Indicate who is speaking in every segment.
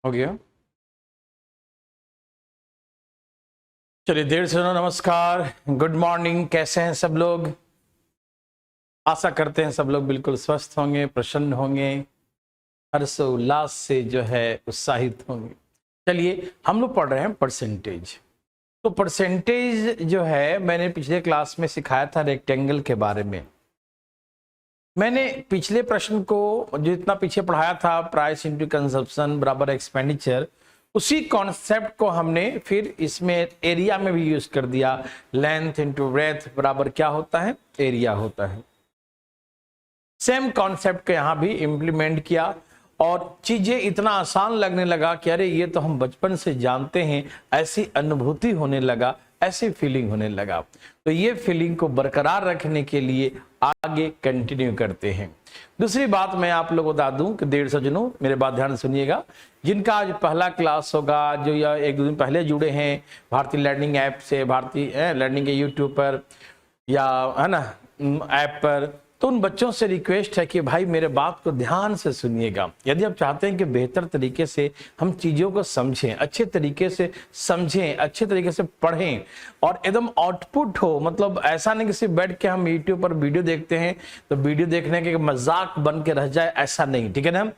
Speaker 1: हो गया। चलिए, देर से नमस्कार, गुड मॉर्निंग। कैसे हैं सब लोग? आशा करते हैं सब लोग बिल्कुल स्वस्थ होंगे, प्रसन्न होंगे, हर्षोल्लास से जो है उत्साहित होंगे। चलिए, हम लोग पढ़ रहे हैं परसेंटेज। तो परसेंटेज जो है मैंने पिछले क्लास में सिखाया था रेक्टेंगल के बारे में। मैंने पिछले प्रश्न को जो इतना पीछे पढ़ाया था, प्राइस इंटू कंजप्शन बराबर एक्सपेंडिचर, उसी कॉन्सेप्ट को हमने फिर इसमें एरिया में भी यूज कर दिया। लेंथ इंटू ब्रेथ बराबर क्या होता है? एरिया होता है। सेम कॉन्सेप्ट को यहां भी इंप्लीमेंट किया और चीजें इतना आसान लगने लगा कि अरे ये तो हम बचपन से जानते हैं, ऐसी अनुभूति होने लगा, ऐसी फीलिंग होने लगा। तो ये फीलिंग को बरकरार रखने के लिए आगे कंटिन्यू करते हैं। दूसरी बात मैं आप लोगों को बता दूं कि देर सज्जनों मेरे बात ध्यान सुनिएगा, जिनका आज पहला क्लास होगा, जो या एक दो दिन पहले जुड़े हैं भारतीय लर्निंग ऐप से, भारतीय लर्निंग के यूट्यूब पर या है ना ऐप पर, तो उन बच्चों से रिक्वेस्ट है कि भाई मेरे बात को ध्यान से सुनिएगा। यदि आप चाहते हैं कि बेहतर तरीके से हम चीज़ों को समझें, अच्छे तरीके से समझें, अच्छे तरीके से पढ़ें और एकदम आउटपुट हो, मतलब ऐसा नहीं कि सिर्फ बैठ के हम यूट्यूब पर वीडियो देखते हैं तो वीडियो देखने के मजाक बन के रह जाए, ऐसा नहीं, ठीक है ना।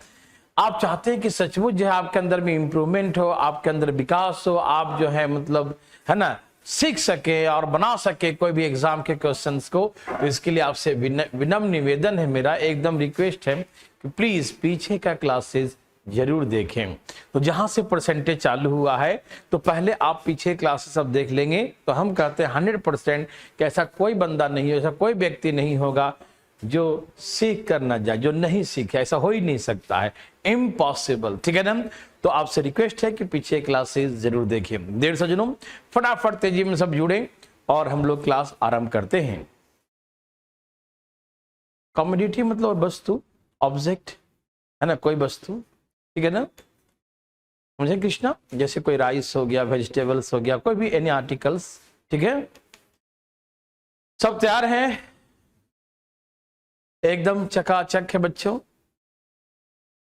Speaker 1: आप चाहते हैं कि सचमुच जो है आपके अंदर में इंप्रूवमेंट हो, आपके अंदर विकास हो, आप जो है मतलब है ना सीख सके और बना सके कोई भी एग्जाम के क्वेश्चंस को। तो इसके लिए आपसे विनम्र निवेदन है मेरा, एकदम रिक्वेस्ट है कि प्लीज पीछे का क्लासेस जरूर देखें। तो जहां से परसेंटेज चालू हुआ है तो पहले आप पीछे क्लासेस अब देख लेंगे तो हम कहते हैं 100% कि ऐसा कोई बंदा नहीं हो, ऐसा कोई व्यक्ति नहीं होगा जो सीख कर ना जाए, जो नहीं सीखे, ऐसा हो ही नहीं सकता है, इम्पॉसिबल, ठीक है ना। तो आपसे रिक्वेस्ट है कि पीछे क्लासेस जरूर देखिए। देर सज्जनों फटाफट तेजी में सब जुड़े और हम लोग क्लास आरंभ करते हैं। कमोडिटी मतलब वस्तु, ऑब्जेक्ट है ना, कोई वस्तु, ठीक है ना, समझे कृष्णा? जैसे कोई राइस हो गया, वेजिटेबल्स हो गया, कोई भी एनी आर्टिकल्स, ठीक है। सब तैयार है? एकदम चकाचक है बच्चों।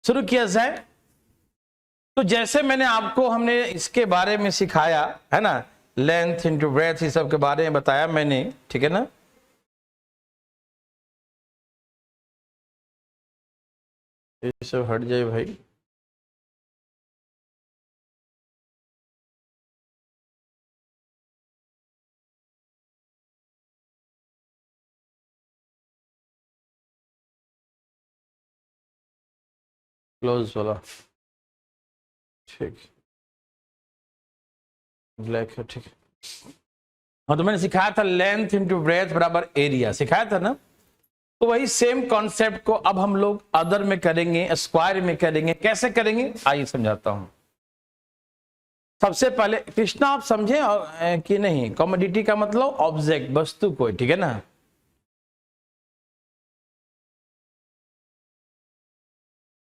Speaker 1: शुरू किया जाए। तो जैसे मैंने आपको हमने इसके बारे में सिखाया है ना, लेंथ इंटू ब्रेथ, इस सब के बारे में बताया मैंने, ठीक है ना। ये सब हट जाए भाई। क्लोज वाला, ठीक, ब्लैक है, ठीक है। हाँ, तो मैंने सिखाया था लेंथ इंटू ब्रेथ बराबर एरिया, सिखाया था ना। तो वही सेम कॉन्सेप्ट को अब हम लोग अदर में करेंगे, स्क्वायर में करेंगे। कैसे करेंगे आइए समझाता हूं। सबसे पहले कृष्णा आप समझे कि नहीं? कमोडिटी का मतलब ऑब्जेक्ट, वस्तु कोई, ठीक है ना।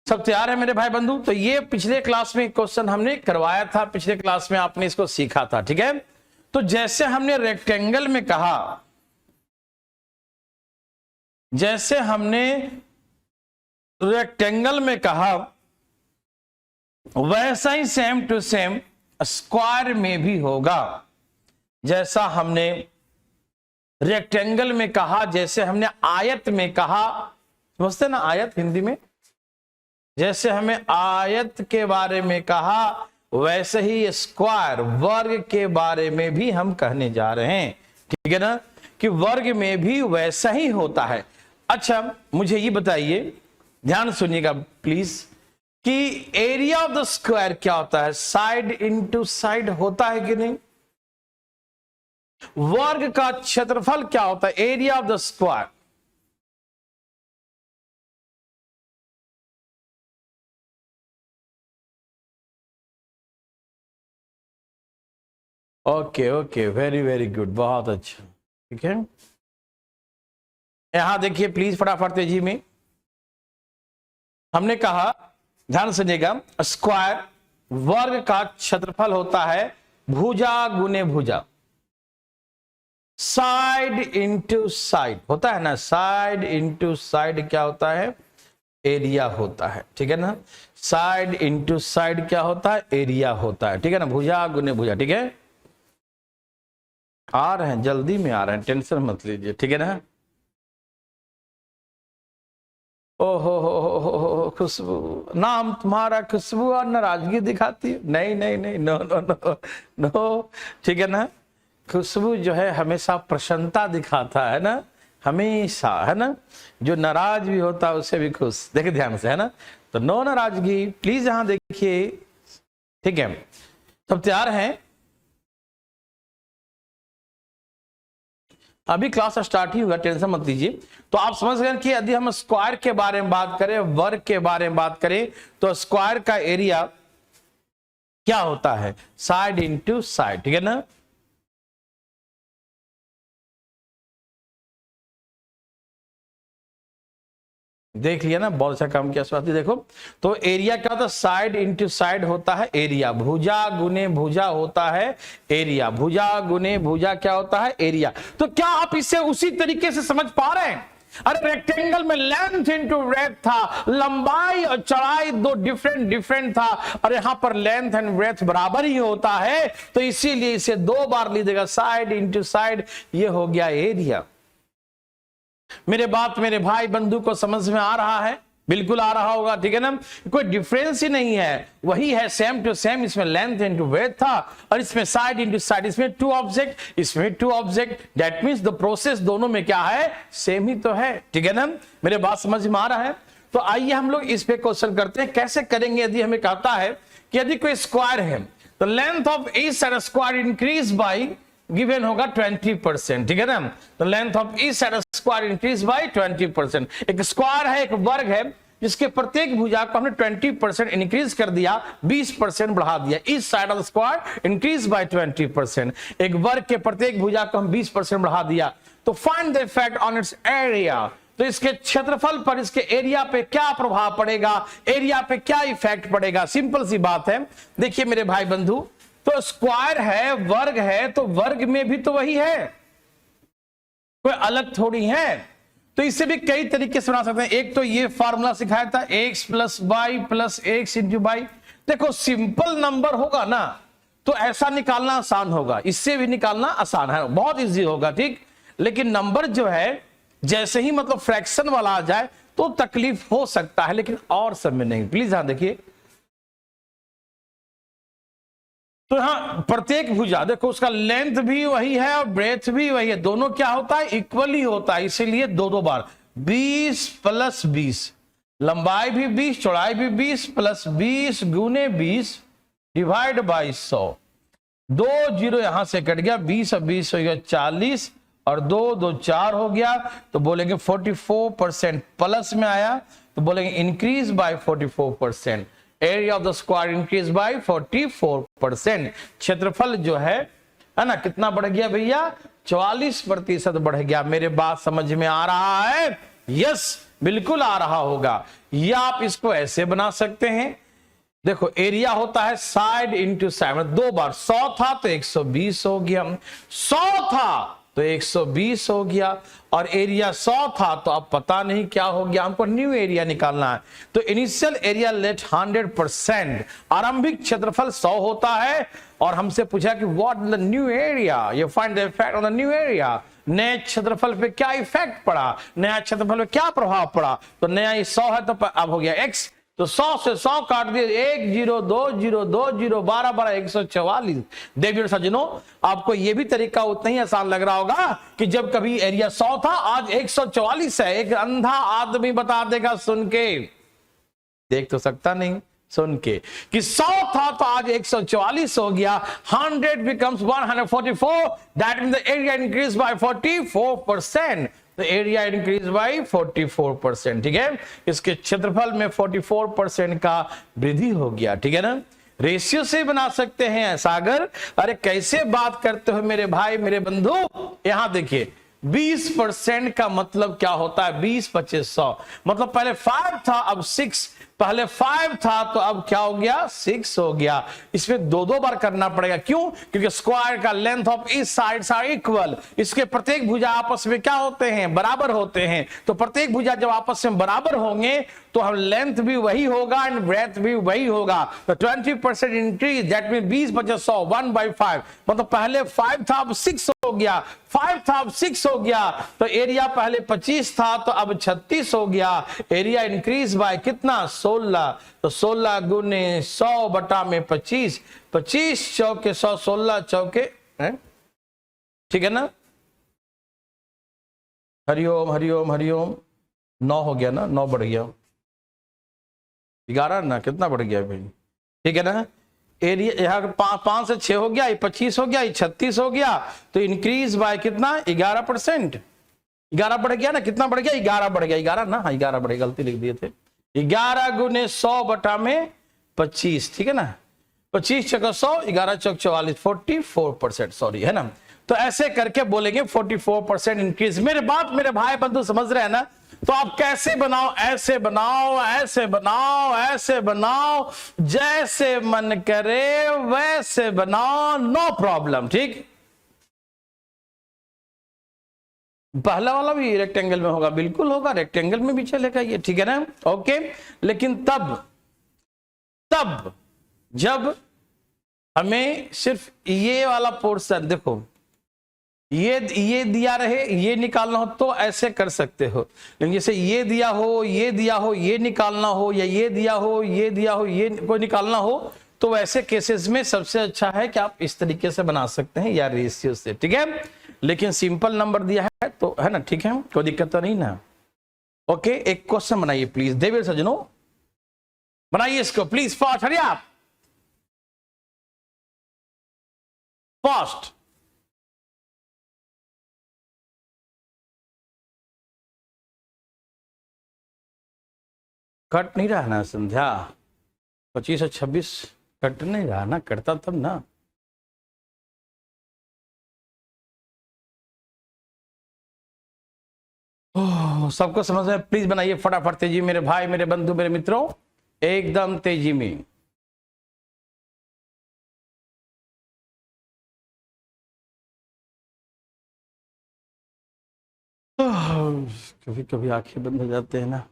Speaker 1: सब तैयार है मेरे भाई बंधु? तो ये पिछले क्लास में क्वेश्चन हमने करवाया था, पिछले क्लास में आपने इसको सीखा था, ठीक है। तो जैसे हमने रेक्टेंगल में कहा, जैसे हमने रेक्टेंगल में कहा, वैसा ही सेम टू सेम स्क्वायर में भी होगा। जैसा हमने रेक्टेंगल में कहा, जैसे हमने आयत में कहा, समझते ना आयत हिंदी में, जैसे हमें आयत के बारे में कहा, वैसे ही स्क्वायर वर्ग के बारे में भी हम कहने जा रहे हैं, ठीक है ना, कि वर्ग में भी वैसा ही होता है। अच्छा, मुझे ये बताइए, ध्यान सुनिएगा प्लीज, कि एरिया ऑफ द स्क्वायर क्या होता है? साइड इनटू साइड होता है कि नहीं? वर्ग का क्षेत्रफल क्या होता है? Area of the square. Okay okay, very very good, बहुत अच्छा, ठीक है। यहां देखिए प्लीज फटाफट तेजी में। हमने कहा, ध्यान सुनिएगा, स्क्वायर वर्ग का क्षेत्रफल होता है भुजा गुने भुजा, साइड इंटू साइड होता है ना, साइड इंटू साइड क्या होता है? एरिया होता है, ठीक है ना। साइड इंटू साइड क्या होता है, एरिया होता है, ठीक है ना। भुजा गुने भुजा, ठीक है। आ रहे हैं, जल्दी में आ रहे हैं, टेंशन मत लीजिए, ठीक है ना। ओहो खुशबू, नाम तुम्हारा खुशबू और नाराजगी दिखाती है। नहीं नहीं नहीं, नो नो नो नो, ठीक है ना। खुशबू जो है हमेशा प्रसन्नता दिखाता है ना, हमेशा, है ना। जो नाराज भी होता है उससे भी खुश, देखिए ध्यान से, है ना। तो नो नाराजगी, प्लीज यहां देखिए, ठीक है। सब तैयार हैं? अभी क्लास स्टार्ट ही हुआ, टेंशन मत लीजिए। तो आप समझ गए कि यदि हम स्क्वायर के बारे में बात करें, वर्ग के बारे में बात करें, तो स्क्वायर का एरिया क्या होता है, साइड इंटू साइड, ठीक है ना। देख लिया ना, बहुत अच्छा काम किया स्वाति। देखो तो एरिया क्या होता है, साइड इंटू साइड होता है एरिया। भुजा गुने भुजा होता है एरिया। भुजा गुने भुजा क्या होता है, एरिया। तो क्या आप इसे उसी तरीके से समझ पा रहे हैं? अरे रेक्टेंगल में लेंथ इंटू ब्रेथ था, लंबाई और चौड़ाई दो डिफरेंट था, और यहां पर लेंथ एंड ब्रेथ बराबर ही होता है, तो इसीलिए इसे दो बार लीजिएगा, साइड इंटू साइड, ये हो गया एरिया। मेरे बात मेरे भाई बंधु को समझ में आ रहा है? बिल्कुल आ रहा होगा, ठीक है ना। कोई डिफरेंस ही नहीं है, वही है, सेम टू सेम। इसमें लेंथ इनटू ब्रेथ था और इसमें साइड इनटू साइड, इसमें टू ऑब्जेक्ट, इसमें two object, that means the process दोनों में क्या है, सेम ही तो है, ठीक है ना। मेरे बात समझ में आ रहा है? तो आइए हम लोग इस पे क्वेश्चन करते हैं। कैसे करेंगे? यदि हमें कहता है कि यदि कोई स्क्वायर है तो length of each side square increase by given होगा 20%, ठीक है ना। तो length of each side square increase by 20%। एक स्क्वायर है, एक वर्ग है, जिसके प्रत्येक भुजा को हमने 20% इंक्रीज कर दिया, 20% बढ़ा दिया। Each side of square increase by 20%। एक वर्ग के प्रत्येक भुजा को हम 20% बढ़ा दिया। तो find the effect on it's area. तो इसके क्षेत्रफल पर, इसके एरिया पे क्या प्रभाव पड़ेगा, एरिया पे क्या इफेक्ट पड़ेगा। सिंपल सी बात है। देखिए मेरे भाई बंधु, तो स्क्वायर है, वर्ग है, तो वर्ग में भी तो वही है, कोई अलग थोड़ी है। तो इसे भी कई तरीके से बना सकते हैं। एक तो ये फार्मूला सिखाया था, x plus y plus x into y. देखो सिंपल नंबर होगा ना तो ऐसा निकालना आसान होगा, इससे भी निकालना आसान है, बहुत इजी होगा, ठीक। लेकिन नंबर जो है जैसे ही मतलब फ्रैक्शन वाला आ जाए तो तकलीफ हो सकता है, लेकिन और सब में नहीं। प्लीज हाँ देखिए, तो यहां प्रत्येक भुजा देखो, उसका लेंथ भी वही है और ब्रेथ भी वही है, दोनों क्या होता है, इक्वली होता है। इसीलिए दो बार 20 प्लस 20, लंबाई भी 20, चौड़ाई भी 20, प्लस 20 गुने 20 डिवाइड बाई 100। 2 जीरो यहां से कट गया, 20 और 20 हो गया 40, और 2 2 4 हो गया, तो बोलेंगे 44% प्लस में आया, तो बोलेंगे increase by 44%। Area of the square increase by 44%। क्षेत्रफल जो है ना, कितना बढ़ गया भैया, 44% बढ़ गया। मेरे बात समझ में आ रहा है? यस, बिल्कुल आ रहा होगा। या आप इसको ऐसे बना सकते हैं, देखो एरिया होता है साइड इंटू साइड, दो बार 100 था तो 120 हो गया, 100 था तो 120 हो गया, और एरिया 100 था तो अब पता नहीं क्या हो गया, हमको न्यू एरिया निकालना है। तो इनिशियल एरिया लेट 100%, आरंभिक क्षेत्रफल 100 होता है, और हमसे पूछा कि what the new area, you find the effect on the new area. नए क्षेत्रफल पे क्या इफेक्ट पड़ा, नया क्षेत्रफल पे क्या प्रभाव पड़ा। तो नया ये 100 है तो अब हो गया x, तो 100 से 100 काट दिए, 1 0 2 0 2 0 12 12 144। देखिए सज्जनों, आपको यह भी तरीका उतना ही आसान लग रहा होगा कि जब कभी एरिया 100 था, आज 144 है। एक अंधा आदमी बता देगा सुन के, देख तो सकता नहीं, सुन के, कि 100 था तो आज 144 हो गया। 100 becomes 144, that means the area increased by 44%। तो एरिया इंक्रीज बाई 44%, ठीक है। इसके क्षेत्रफल में 44% का वृद्धि हो गया, ठीक है ना। रेशियो से बना सकते हैं सागर। अरे कैसे बात करते हो मेरे भाई मेरे बंधु। यहां देखिए 20% का मतलब क्या होता है, 20 25 100, मतलब पहले 5 था अब 6, पहले 5 था तो अब क्या हो गया 6 हो गया। इसमें दो दो बार करना पड़ेगा, क्यों? क्योंकि स्क्वायर का लेंथ ऑफ इस साइड आर इक्वल, इसके प्रत्येक भुजा आपस में क्या होते हैं, बराबर होते हैं। तो प्रत्येक भुजा जब आपस में बराबर होंगे तो हम लेंथ भी वही होगा एंड ब्रेथ भी वही होगा। तो 20% इंक्रीज, दैट मीन 20 बचे 100, 1/5, मतलब पहले 5 था अब 6 हो गया, 5 था अब 6 हो गया। तो एरिया पहले 25 था तो अब 36 हो गया। एरिया इंक्रीज बाय कितना, 16। तो 16 गुने 100 बटा में 25, 25 चौके 100, 16 चौके, ठीक है ना। हरिओम हरिओम हरिओम। 9 हो गया ना, 9 बढ़ गया, 11 ना, कितना बढ़ गया भाई, ठीक है ना। एरिया यहाँ 5 से 6 हो गया, ये 25 हो गया, ये 36 हो गया। तो इंक्रीज बाय कितना, 11%। 11 बढ़ गया ना, कितना बढ़ गया, 11 बढ़ गया, 11 ना, हाँ 11 बढ़ गया, गलती लिख दिए थे। 11 गुने 100 बटा में 25, ठीक है ना। 25 चौका 100, 11 चौक 44, 44%, सॉरी, है ना। तो ऐसे करके बोलेंगे 44% इंक्रीज। मेरे बात मेरे भाई बंधु समझ रहे हैं ना। तो आप कैसे बनाओ, ऐसे बनाओ, ऐसे बनाओ, ऐसे बनाओ, जैसे मन करे वैसे बनाओ, नो प्रॉब्लम, ठीक। पहला वाला भी रेक्टेंगल में होगा, बिल्कुल होगा, रेक्टेंगल में भी चलेगा ये, ठीक है ना, ओके। लेकिन तब जब हमें सिर्फ ये वाला पोर्शन, देखो ये दिया रहे, ये निकालना हो तो ऐसे कर सकते हो। लेकिन जैसे ये दिया हो, ये दिया हो, ये निकालना हो, या ये दिया हो, ये दिया हो, ये कोई निकालना हो, तो ऐसे केसेस में सबसे अच्छा है कि आप इस तरीके से बना सकते हैं या रेशियो से, ठीक है। लेकिन सिंपल नंबर दिया है तो, है ना, ठीक है, कोई दिक्कत तो नहीं ना। ओके, एक क्वेश्चन बनाइए प्लीज, देवीर सज्जनों बनाइए इसको प्लीज, फास्ट, हरी आप फास्ट। कट नहीं रहा ना संध्या, 25 और 26 कट नहीं रहा ना, कटता तब ना। सबको समझ में, प्लीज बनाइए फटाफट, तेजी मेरे भाई, मेरे बंधु, मेरे मित्रों, एकदम तेजी में। कभी कभी आंखें बंद हो जाते हैं ना।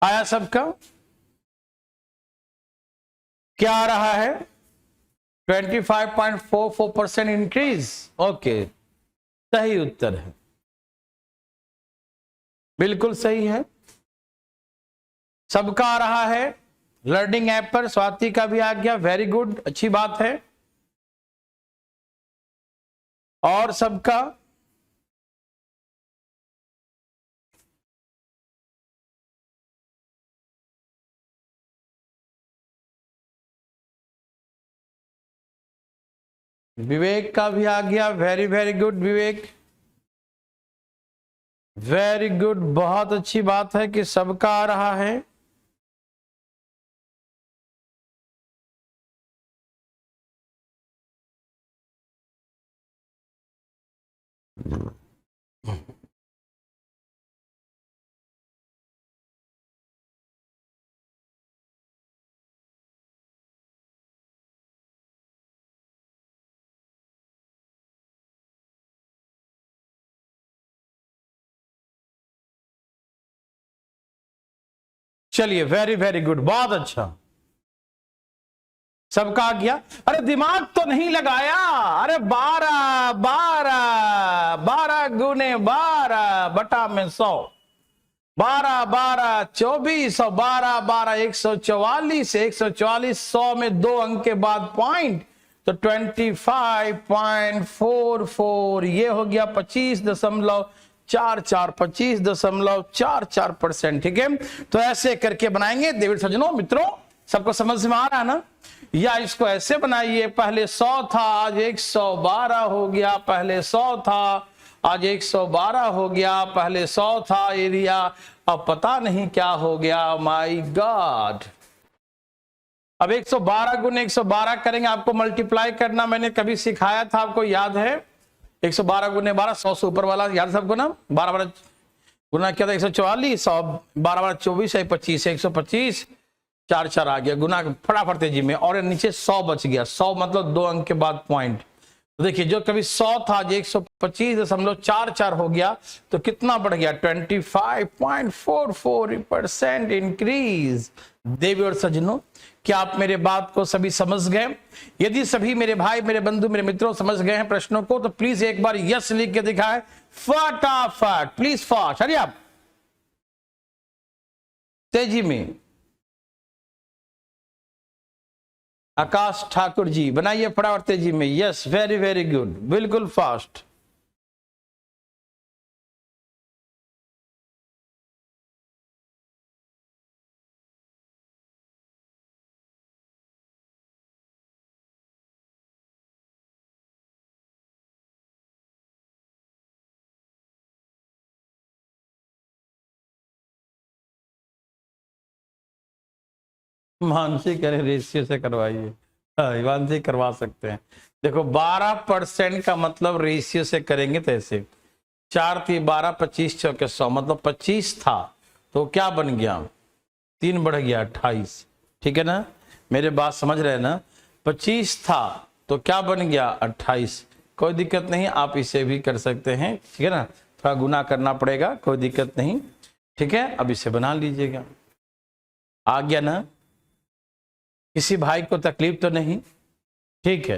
Speaker 1: आया सबका, क्या आ रहा है, 25.44% इंक्रीज, ओके, सही उत्तर है, बिल्कुल सही है, सबका आ रहा है। लर्निंग ऐप पर स्वाति का भी आ गया, वेरी गुड, अच्छी बात है। और सबका विवेक का भी आ गया, वेरी वेरी गुड विवेक, वेरी गुड, बहुत अच्छी बात है कि सबका आ रहा है। चलिए, वेरी वेरी गुड, बहुत अच्छा, सबका आ गया। अरे दिमाग तो नहीं लगाया, अरे 12 12 12 गुने 12 बटा में 100, 12 12 24, 12 12 144, 144, 100 में 2 अंक के बाद पॉइंट, तो 25.44, ये हो गया 25.44, 25.44%, ठीक है। तो ऐसे करके बनाएंगे देवी सज्जनों मित्रों, सबको समझ में आ रहा है ना। या इसको ऐसे बनाइए, पहले 100 था आज 112 हो गया, पहले 100 था आज 112 हो गया, पहले 100 था एरिया, अब पता नहीं क्या हो गया, माय गॉड। अब 112 गुने 112 करेंगे, आपको मल्टीप्लाई करना मैंने कभी सिखाया था, आपको याद है, 112 गुने 12, 100 से ऊपर वाला याद सबको ना, 12 12 गुना क्या था 144, 100 12 12 24 है 25 है 125, 4 4 आ गया गुना फटाफट तेजी में, और नीचे 100 बच गया। 100 मतलब 2 अंक के बाद पॉइंट। तो देखिए जो कभी 100 था जो 125.44 हो गया, तो कितना बढ़ गया 25.44% इंक्रीज। देवी और सज्जनों, क्या आप मेरे बात को सभी समझ गए? यदि सभी मेरे भाई, मेरे बंधु, मेरे मित्रों समझ गए हैं प्रश्नों को, तो प्लीज एक बार यस लिख के दिखाएं फटाफट, प्लीज फास्ट। हरी आप तेजी में। आकाश ठाकुर जी बनाइए फटाफट तेजी में। यस, वेरी वेरी गुड, बिल्कुल फास्ट। मानसी करें रेशियो से करवाइए। मानसी करवा सकते हैं। देखो 12% का मतलब रेशियो से करेंगे तो ऐसे 4 3 12 25 चौके 100, मतलब 25 था तो क्या बन गया 3 बढ़ गया 28। ठीक है ना, मेरे बात समझ रहे हैं ना? 25 था तो क्या बन गया 28। कोई दिक्कत नहीं, आप इसे भी कर सकते हैं। ठीक है ना, थोड़ा गुना करना पड़ेगा, कोई दिक्कत नहीं। ठीक है, अब इसे बना लीजिएगा। आ गया ना? किसी भाई को तकलीफ तो नहीं? ठीक है,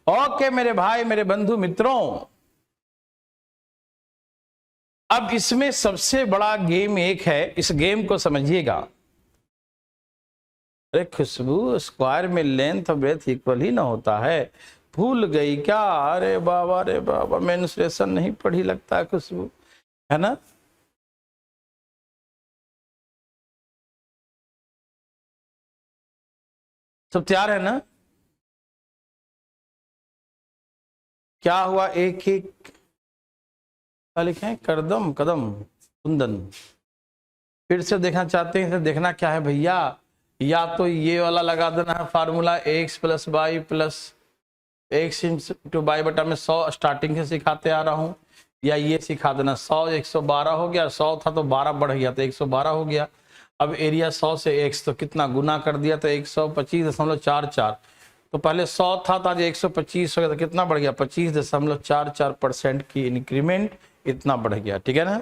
Speaker 1: ओके मेरे भाई, मेरे बंधु मित्रों, अब इसमें सबसे बड़ा गेम एक है, इस गेम को समझिएगा। अरे खुशबू, स्क्वायर में लेंथ और ब्रेथ इक्वल ही ना होता है, भूल गई क्या? अरे बाबा मेंस्ट्रुएशन नहीं पढ़ी लगता है खुशबू, है ना? सब तैयार है ना? क्या हुआ? एक एक क्या लिखे हैं? करदम कदम कुंदन। फिर से देखना चाहते हैं? देखना क्या है भैया, या तो ये वाला लगा देना है formula x plus y plus x into y बटा में 100 स्टार्टिंग से सिखाते आ रहा हूं, या ये सिखा देना 100 112 हो गया, 100 था तो 12 बढ़ गया तो 112 हो गया। अब एरिया 100 से x तो कितना गुना कर दिया तो 125.44। तो पहले 100 था तो आज 125 हो गया तो कितना बढ़ गया 25.44% की इंक्रीमेंट, इतना बढ़ गया। ठीक है ना?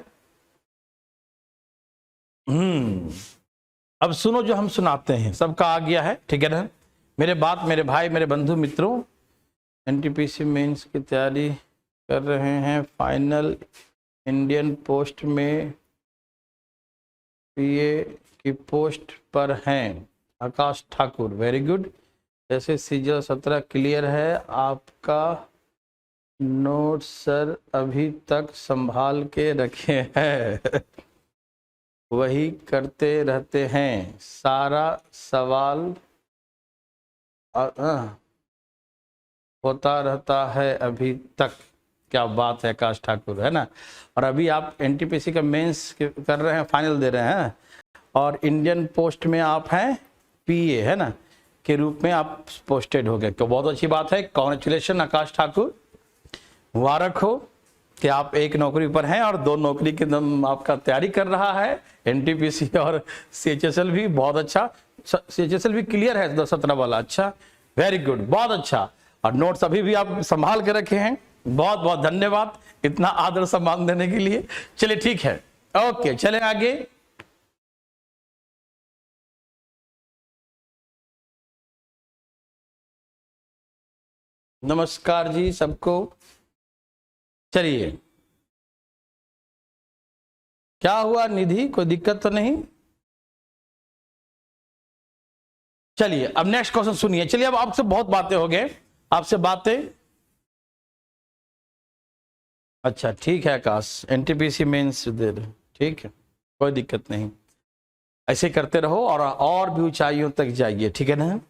Speaker 1: अब सुनो जो हम सुनाते हैं, सबका आ गया है? ठीक है ना मेरे बात, मेरे भाई, मेरे बंधु मित्रों, एनटीपीसी मेंस की तैयारी कर रहे हैं, फाइनल इंडियन पोस्ट में पीए की पोस्ट पर हैं आकाश ठाकुर, वेरी गुड। जैसे सीजल 17 क्लियर है, आपका नोट सर अभी तक संभाल के रखे हैं वही करते रहते हैं, सारा सवाल होता रहता है अभी तक। क्या बात है आकाश ठाकुर, है ना? और अभी आप एनटीपीसी का मेंस कर रहे हैं, फाइनल दे रहे हैं, और इंडियन पोस्ट में आप हैं पीए, है ना, के रूप में आप पोस्टेड हो गए। तो बहुत अच्छी बात है, कॉन्ग्रेचुलेशन आकाश ठाकुर, मुबारक हो कि आप एक नौकरी पर हैं और 2 नौकरी की आपका तैयारी कर रहा है। एनटीपीसी और सीएचएसएल भी बहुत अच्छा, सीएचएसएल भी क्लियर है 17 वाला, अच्छा वेरी गुड, बहुत अच्छा। और नोट्स अभी भी आप संभाल के रखे हैं, बहुत बहुत धन्यवाद इतना आदर सम्मान देने के लिए। चलिए ठीक है, ओके चले आगे। नमस्कार जी सबको। चलिए, क्या हुआ निधि, कोई दिक्कत तो नहीं? चलिए अब नेक्स्ट क्वेश्चन सुनिए। चलिए अब आपसे बहुत बातें हो गए, आपसे बातें, अच्छा ठीक है आकाश, एनटीपीसी मेंस दे दो, ठीक है कोई दिक्कत नहीं, ऐसे करते रहो और भी ऊंचाइयों तक जाइए। ठीक है ना?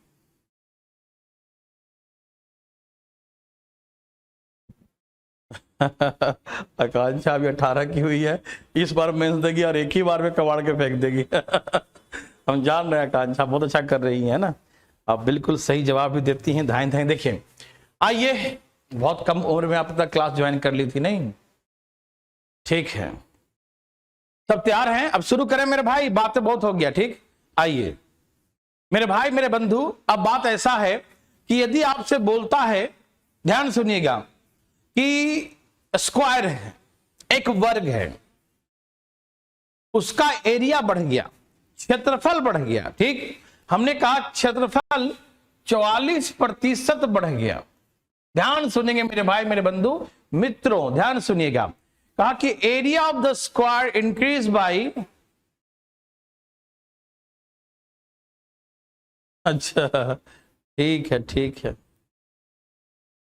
Speaker 1: आकांक्षा अभी 18 की हुई है, इस बार मेंस देगी और एक ही बार में कबाड़ के फेंक देगी हम जान रहे हैं आकांक्षा बहुत अच्छा कर रही है ना, आप बिल्कुल सही जवाब भी देती हैं, धाएं धाएं। देखिए आइए बहुत कम उम्र में आपने क्लास ज्वाइन कर ली थी नहीं? ठीक है, सब तैयार हैं? अब शुरू करें मेरे भाई, बातें बहुत हो गया। ठीक, आइए मेरे भाई मेरे बंधु, अब बात ऐसा है कि यदि आपसे बोलता है, ध्यान सुनिएगा, कि स्क्वायर है, एक वर्ग है, उसका एरिया बढ़ गया, क्षेत्रफल बढ़ गया। ठीक, हमने कहा क्षेत्रफल 44% बढ़ गया। ध्यान सुनेंगे मेरे भाई मेरे बंधु मित्रों, ध्यान सुनिएगा। कहा कि area of the square increase by, अच्छा ठीक है ठीक है,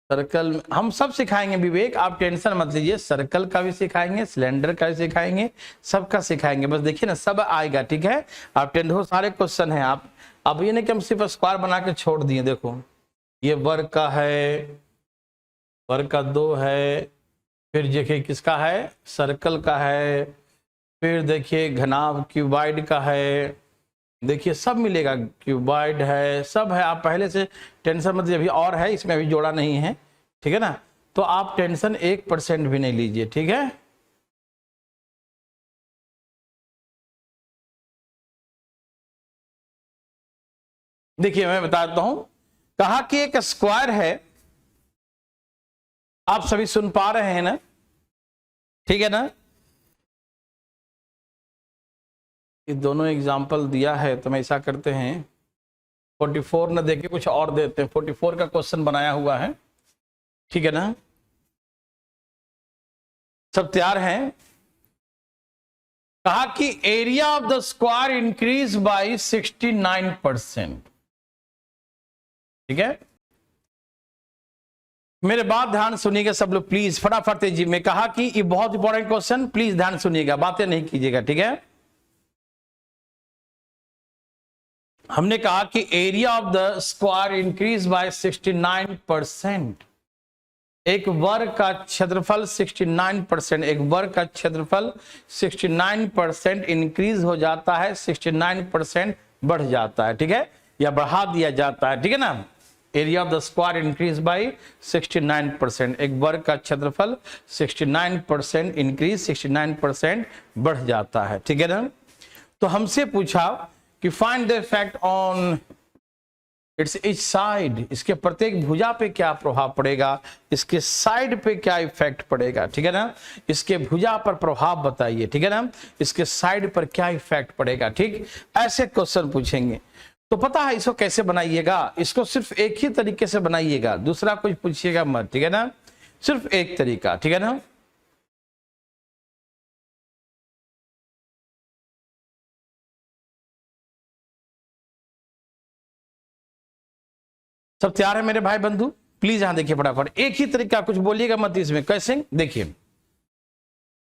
Speaker 1: सर्कल हम सब सिखाएंगे विवेक, आप टेंशन मत लीजिए। सर्कल का भी सिखाएंगे, सिलेंडर का भी सिखाएंगे, सबका सिखाएंगे। बस देखिए ना, सब आएगा। ठीक है, आप टेंशन, सारे क्वेश्चन हैं। आप अब ये नहीं कि हम सिर्फ स्क्वायर बना के छोड़ दिए। देखो ये वर्ग का है, वर्ग का 2 है, फिर देखिए किसका है, सर्कल का है, फिर देखिए घनाभ क्यूबाइड का है, देखिए सब मिलेगा, क्यूबाइड है, सब है। आप पहले से टेंशन मत लीजिए, अभी और है, इसमें अभी जोड़ा नहीं है। ठीक है ना, तो आप टेंशन 1% भी नहीं लीजिए। ठीक है, देखिए मैं बता देता हूं। कहा कि एक स्क्वायर है, आप सभी सुन पा रहे हैं ना? ठीक है ना, ये दोनों एग्जाम्पल दिया है, तो मैं ऐसा करते हैं 44 न देके कुछ और देते हैं। 44 का क्वेश्चन बनाया हुआ है। ठीक है ना, सब तैयार हैं? कहा कि area of the square increase by 69%। ठीक है, मेरे बात ध्यान सुनिएगा सब लोग प्लीज, फटाफट तेजी में। कहा कि ये बहुत इंपॉर्टेंट क्वेश्चन, प्लीज ध्यान सुनिएगा, बातें नहीं कीजिएगा। ठीक है, हमने कहा कि area of the square increase by 69%। एक वर्ग का क्षेत्रफल 69%, एक वर्ग का क्षेत्रफल 69% इंक्रीज हो जाता है, 69% बढ़ जाता है। ठीक है, या बढ़ा दिया जाता है। ठीक है ना, area of the square increase by 69%, एक वर्ग का क्षेत्रफल 69% इंक्रीज, 69% बढ़ जाता है। ठीक है ना, तो हमसे पूछा कि find the effect on it's each side, इसके प्रत्येक भुजा पे क्या प्रभाव पड़ेगा, इसके साइड पे क्या इफेक्ट पड़ेगा। ठीक है ना, इसके भुजा पर प्रभाव बताइए। ठीक है ना, इसके साइड पर क्या इफेक्ट पड़ेगा। ठीक, ऐसे क्वेश्चन पूछेंगे। तो पता है इसको कैसे बनाइएगा, इसको सिर्फ एक ही तरीके से बनाइएगा, दूसरा कुछ पूछिएगा मत। ठीक है ना, सिर्फ एक तरीका। ठीक है ना, सब तैयार है मेरे भाई बंधु? प्लीज यहां देखिए फटाफट, एक ही तरीका, कुछ बोलिएगा मत इसमें। कैसे? देखिए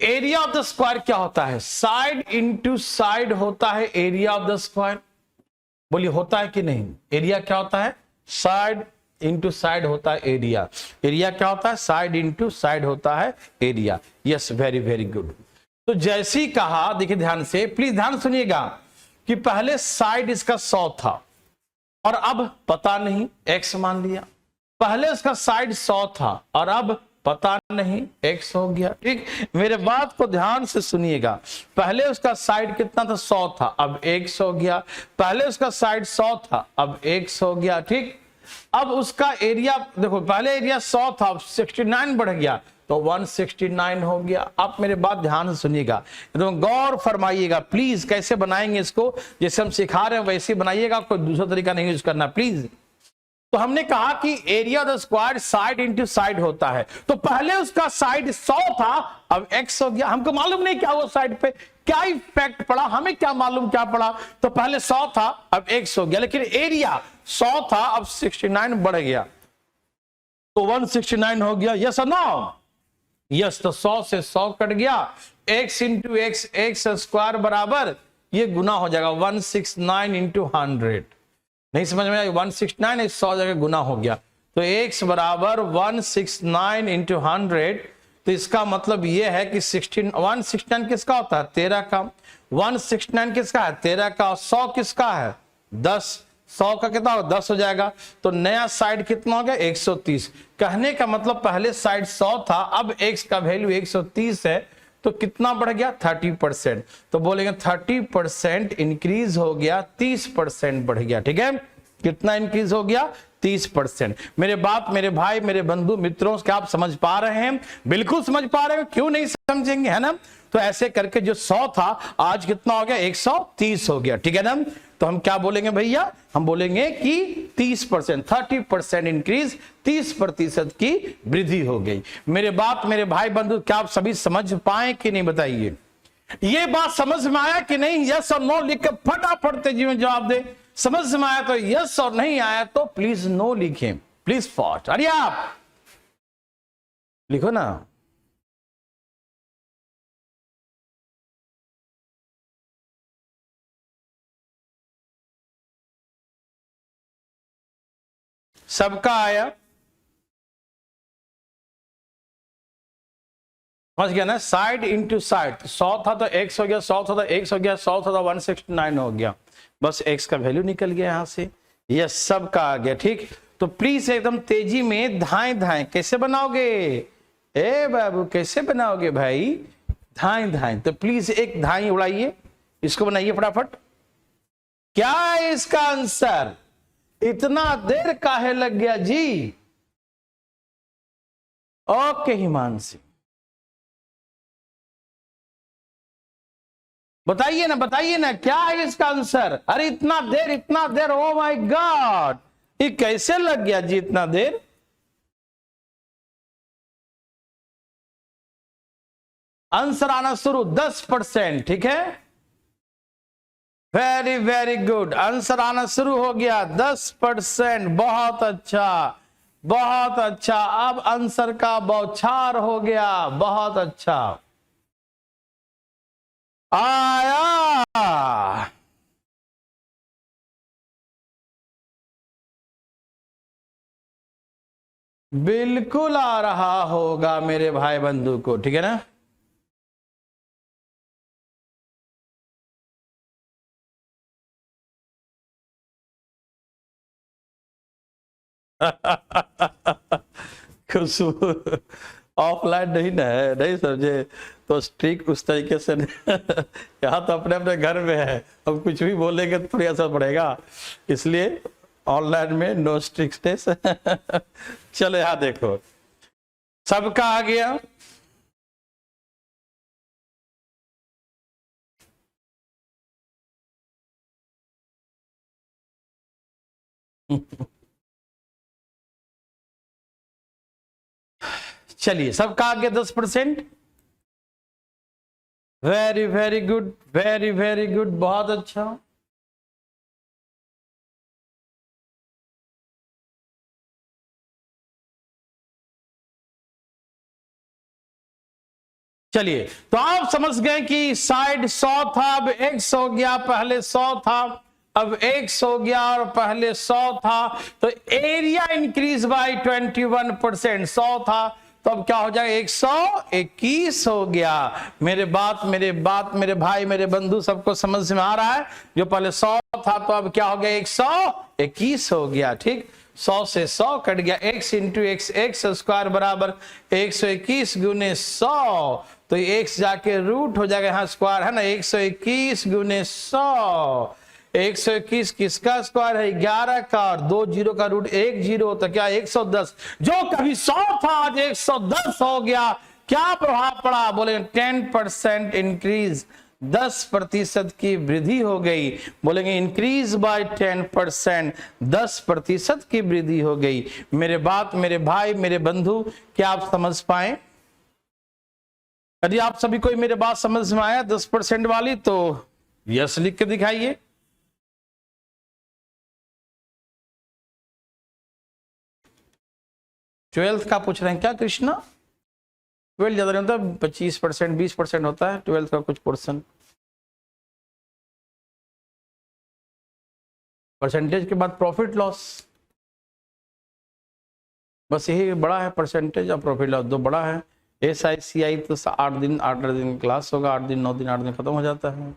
Speaker 1: एरिया ऑफ द स्क्वायर क्या होता है, साइड इंटू साइड होता है एरिया ऑफ द स्क्वायर। बोलिए होता है कि नहीं? एरिया क्या होता है? साइड इंटू साइड होता है एरिया। एरिया क्या होता है? साइड इंटू साइड होता है area. Yes, very very good. तो जैसे ही कहा, देखिए ध्यान से, प्लीज ध्यान सुनिएगा, कि पहले साइड इसका 100 था और अब पता नहीं, x मान लिया। पहले उसका साइड 100 था और अब पता नहीं, x हो गया। ठीक, मेरे बात को ध्यान से सुनिएगा। पहले उसका साइड कितना था? 100 था, अब x हो गया। पहले उसका साइड 100 था, अब x हो गया। ठीक, अब उसका एरिया देखो, पहले एरिया 100 था, अब 69 बढ़ गया, तो 169 हो गया। आप मेरे बात ध्यान से सुनिएगा, एकदम गौर फरमाइएगा प्लीज। कैसे बनाएंगे इसको, जैसे हम सिखा रहे हैं वैसे बनाइएगा, कोई दूसरा तरीका नहीं यूज करना प्लीज। तो हमने कहा कि area of the square side into side होता है, तो पहले उसका साइड 100 था, अब x हो गया। हमको मालूम नहीं क्या वो साइड पे क्या इफेक्ट पड़ा, हमें क्या मालूम क्या पड़ा। तो पहले 100 था, अब x हो गया, लेकिन एरिया 100 था, अब 69 बढ़ गया, तो 169 हो गया। यस और नो? यस, तो 100 से 100 कट गया, x into x, x square बराबर ये गुना हो जाएगा 169 इंटू 100। नहीं समझ में आया? 169 100 जगह गुना हो गया, तो x बराबर 169 इंटू 100। तो इसका मतलब ये है कि 169 किसका होता है? 13 का। 169 किसका है? 13 का। 100 किसका है? 10। 100 का कितना होगा 10 हो जाएगा, तो नया साइड कितना हो गया 130। कहने का मतलब पहले साइड 100 था, अब x का वैल्यू 130 है, तो कितना बढ़ गया 30%। तो बोलेंगे 30% इंक्रीज हो गया, 30% बढ़ गया। ठीक है, कितना इंक्रीज हो गया 30%। मेरे बाप, मेरे भाई, मेरे बंधु मित्रों, क्या आप समझ पा रहे हैं? बिल्कुल समझ पा रहे हो, क्यों नहीं समझेंगे, है ना। तो ऐसे करके जो 100 था आज कितना हो गया 130 हो गया। ठीक है ना। तो हम क्या बोलेंगे भैया, हम बोलेंगे कि 30%, 30% इंक्रीज, 30% की वृद्धि हो गई। मेरे बाप, मेरे भाई बंधु, क्या आप सभी समझ पाए कि नहीं, बताइए। ये बात समझ में आया कि नहीं? यस और नो लिख के फटाफट तेजी में जवाब दे। समझ में आया तो यस, और नहीं आया तो प्लीज नो लिखें, प्लीज फास्ट। अरे आप लिखो ना। सबका आया, समझ गया ना। साइड इंटू साइड, 100 था तो x हो गया, 100 था तो x हो गया, 100 था तो 169 हो गया, बस x का वैल्यू निकल गया यहां से। यस, सबका आ गया। ठीक, तो प्लीज एकदम तेजी में धाएं धाएं कैसे बनाओगे, ए बाबू कैसे बनाओगे भाई, धाएं धाएं। तो प्लीज एक धाई उड़ाइए, इसको बनाइए फटाफट। क्या है इसका आंसर? इतना देर काहे लग गया जी? ओके हिमांशी, बताइए ना, बताइए ना, क्या है इसका आंसर? अरे इतना देर, इतना देर, ओ माय गॉड, ये कैसे लग गया जी इतना देर? आंसर आना शुरू 10%। ठीक है, वेरी वेरी गुड, आंसर आना शुरू हो गया 10%। बहुत अच्छा, बहुत अच्छा। अब आंसर का बौछार हो गया, बहुत अच्छा आया। बिल्कुल आ रहा होगा मेरे भाई बंधु को, ठीक है ना। खुशबू ऑफलाइन नहीं ना है, नहीं समझे तो स्ट्रिक उस तरीके से यहाँ तो अपने अपने घर में है, अब कुछ भी बोलेंगे तो थोड़ी असर पड़ेगा, इसलिए ऑनलाइन में नो स्ट्रिक्टनेस। चलो यहाँ देखो, सबका आ गया। चलिए, सबका आ गया 10%। Very very good, very very good, बहुत अच्छा। चलिए, तो आप समझ गए कि साइड 100 था, अब x हो गया, पहले 100 था अब x हो गया, और पहले 100 था, तो एरिया इंक्रीज बाय 21%। 100 था तो अब क्या हो जाएगा 121 हो गया। मेरे बात, मेरे बात, मेरे भाई, मेरे बंधु, सबको समझ में आ रहा है? जो पहले 100 था तो अब क्या हो गया 121 हो गया। ठीक, 100 से 100 कट गया, x into x, x square बराबर 121 गुने 100, तो x जाके रूट हो जाएगा, यहाँ स्क्वायर है ना, 121 गुने 100। 121 किसका स्क्वायर है? 11 का, और 2 जीरो का रूट 1 जीरो, तो क्या 110। जो कभी 100 था आज 110 हो गया। क्या प्रभाव पड़ा? बोले 10% इंक्रीज, 10% की वृद्धि हो गई। बोलेंगे इंक्रीज बाय 10%, 10% की वृद्धि हो गई। मेरे बात, मेरे भाई, मेरे बंधु, क्या आप समझ पाए? यदि आप सभी को मेरे बात समझ में आया 10% वाली, तो यस लिख के दिखाइए। ट्वेल्थ का पूछ रहे हैं क्या कृष्णा? 12 ज्यादा नहीं होता, 25%, 20% होता है 12 का कुछ पोर्शन। परसेंटेज के बाद प्रॉफिट लॉस, बस यही बड़ा है, परसेंटेज और प्रॉफिट लॉस दो बड़ा है। SICI तो 8 दिन क्लास होगा, 8 दिन 9 दिन 8 दिन खत्म हो जाता है।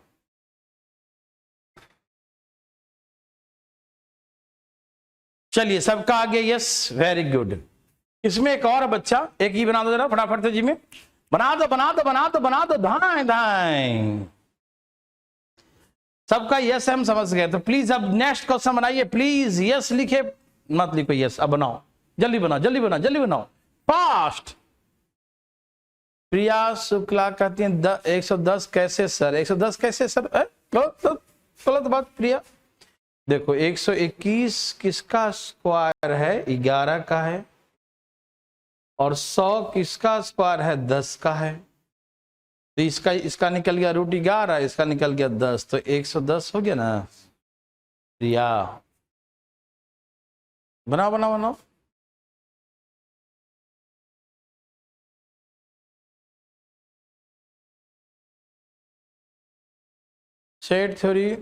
Speaker 1: चलिए सबका आ गया, यस, वेरी गुड। इसमें एक और बच्चा, एक ही बना दो जरा फटाफट से जी में, बना दो बना दो बना दो बना दो, धाए धाए। सबका यस हम समझ गए, तो प्लीज अब नेक्स्ट क्वेश्चन बनाइए प्लीज। यस लिखे मत लिखो, यस अब बनाओ, जल्दी बनाओ जल्दी बनाओ जल्दी बनाओ, फास्ट। प्रिया शुक्ला कहती है 110 कैसे सर, 110 कैसे सर, गलत बात प्रिया। देखो 121 किसका स्क्वायर है, 11 का है, और 100 किसका स्क्वायर है, 10 का है। तो इसका निकल गया √11, इसका निकल गया 10, तो 110 हो गया ना प्रिया। बनाओ बनाओ बनाओ। सेट थ्योरी,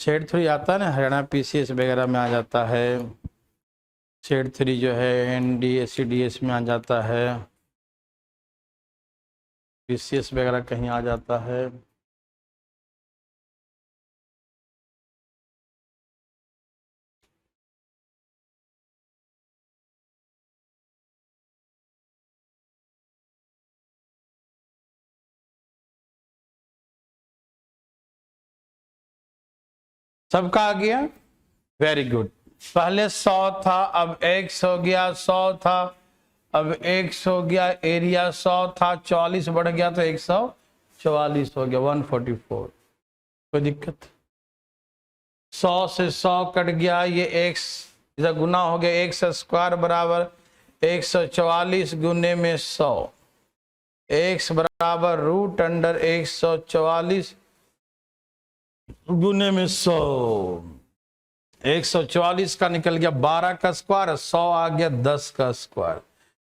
Speaker 1: शेड 3 आता है ना, हरियाणा PCS वगैरह में आ जाता है। शेड 3 जो है NDS CDS में आ जाता है, PCS वगैरह कहीं आ जाता है। सबका आ गया, वेरी गुड। पहले 100 था, अब 100 हो गया, 100 था अब 100 हो गया, एरिया 100 था, 44 बढ़ गया तो 144 हो गया, 144। कोई दिक्कत? 100 से 100 कट गया, ये x इधर गुना हो गया, x² बराबर 144 गुने में 100, x बराबर √144 गुने में 100। 144 का निकल गया 12 का स्क्वायर, 100 आ गया 10 का स्क्वायर,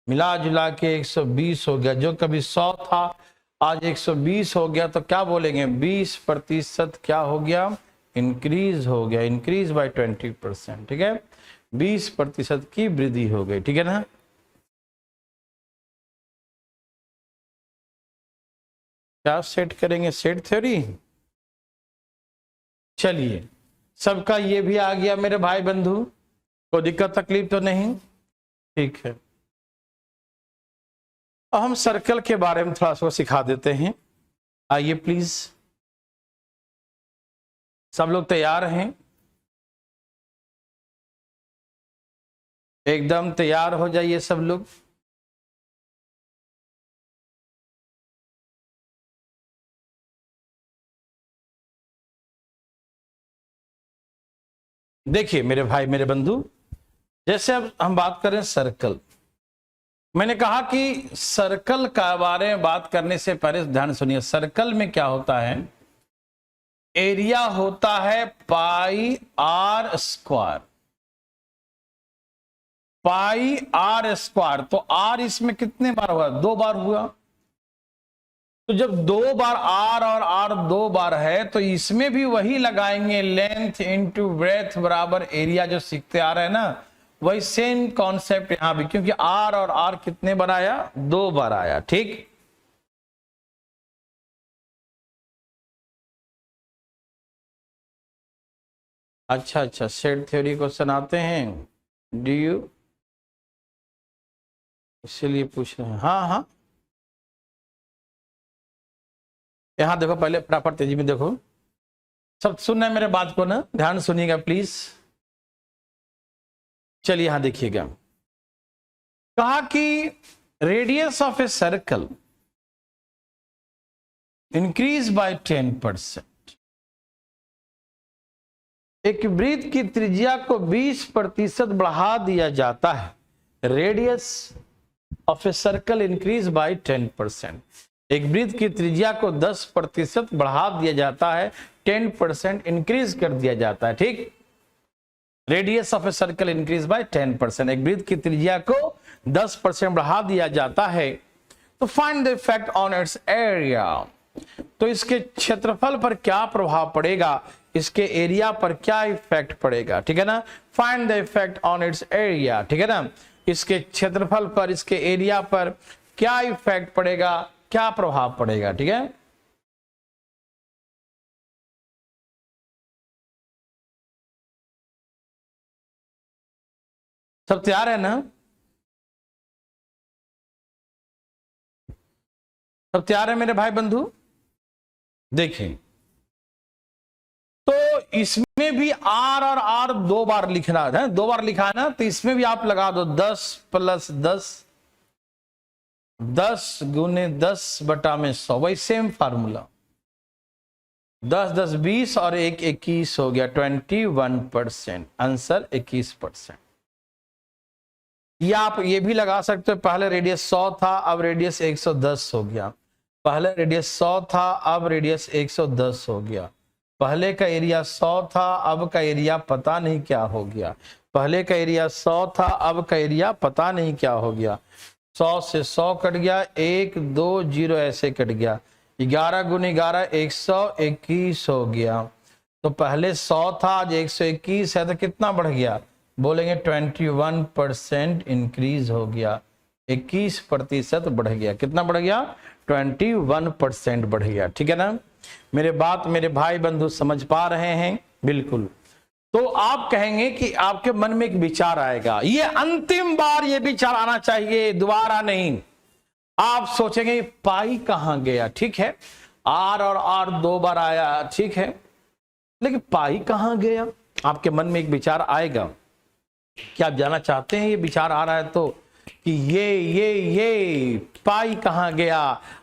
Speaker 1: मिला जुला के 120 हो गया। जो कभी 100 था आज 120 हो गया, तो क्या बोलेंगे 20% क्या हो गया, इंक्रीज हो गया, इंक्रीज बाय 20%। ठीक है, 20% की वृद्धि हो गई। ठीक है ना, क्या सेट करेंगे, सेट थ्योरी। चलिए सबका ये भी आ गया मेरे भाई बंधु, कोई दिक्कत तकलीफ तो नहीं, ठीक है। अब हम सर्कल के बारे में थोड़ा सा सिखा देते हैं, आइए प्लीज। सब लोग तैयार हैं, एकदम तैयार हो जाइए सब लोग। देखिए मेरे भाई मेरे बंधु, जैसे अब हम बात करें सर्कल, मैंने कहा कि सर्कल का बारे में बात करने से पहले ध्यान सुनिए, सर्कल में क्या होता है, एरिया होता है πr², πr²। तो r इसमें कितने बार हुआ, 2 बार हुआ। तो जब 2 बार r और r 2 बार है, तो इसमें भी वही लगाएंगे, लेंथ इंटू ब्रेथ बराबर एरिया, जो सीखते आ रहे हैं ना, वही सेम कॉन्सेप्ट यहां भी, क्योंकि r और r कितने बार आया, 2 बार आया। ठीक, अच्छा अच्छा, सेट थ्योरी क्वेश्चन आते हैं, डू यू, इसीलिए पूछ रहे हैं। हाँ हाँ, यहां देखो, पहले फटाफट तेजी में देखो, सब सुनना है मेरे बात को ना, ध्यान सुनिएगा प्लीज। चलिए यहां देखिएगा, कहा कि radius of a circle increase by 10%। एक वृत्त की त्रिज्या को 20% बढ़ा दिया जाता है। Radius of a circle increase by 10%। एक वृत्त की त्रिज्या को 10% बढ़ा दिया जाता है, 10% इंक्रीज कर दिया जाता है। ठीक, radius of a circle increase by 10%, एक वृत्त की त्रिज्या को 10% बढ़ा दिया जाता है। तो find the effect on it's area, तो इसके क्षेत्रफल पर क्या प्रभाव पड़ेगा, इसके एरिया पर क्या इफेक्ट पड़ेगा। ठीक है ना, find the effect on it's area. ठीक है ना, इसके क्षेत्रफल पर, इसके एरिया पर क्या इफेक्ट पड़ेगा, क्या प्रभाव पड़ेगा। ठीक है, सब तैयार है ना, सब तैयार है मेरे भाई बंधु। देखें तो इसमें भी आर और आर दो बार लिखना है, दो बार लिखा है ना, तो इसमें भी आप लगा दो 10 + 10, 10 गुने 10 बटा में 100, वही सेम फार्मूला। 10 10 20 और 1 21 हो गया 21%, आंसर 21%। या आप ये भी लगा सकते हो, पहले रेडियस 100 था, अब रेडियस 110 हो गया। पहले रेडियस 100 था, अब रेडियस 110 हो गया। पहले का एरिया 100 था, अब का एरिया पता नहीं क्या हो गया। पहले का एरिया 100 था, अब का एरिया पता नहीं क्या हो गया। 100 से 100 कट गया, 1 2 0 ऐसे कट गया। 11 गुने 11 121 हो गया। तो पहले 100 था, आज 121 है, तो कितना बढ़ गया, बोलेंगे 21% इंक्रीज हो गया, 21% बढ़ गया। कितना बढ़ गया, 21% बढ़ गया। ठीक है ना, मेरे बात मेरे भाई बंधु समझ पा रहे हैं, बिल्कुल। तो आप कहेंगे कि आपके मन में एक विचार आएगा, ये अंतिम बार ये विचार आना चाहिए, दोबारा नहीं। आप सोचेंगे पाई कहां गया, ठीक है, आर और आर दो बार आया, ठीक है, लेकिन पाई कहां गया, आपके मन में एक विचार आएगा। क्या आप जानना चाहते हैं, ये विचार आ रहा है तो, कि ये पाई कहां गया,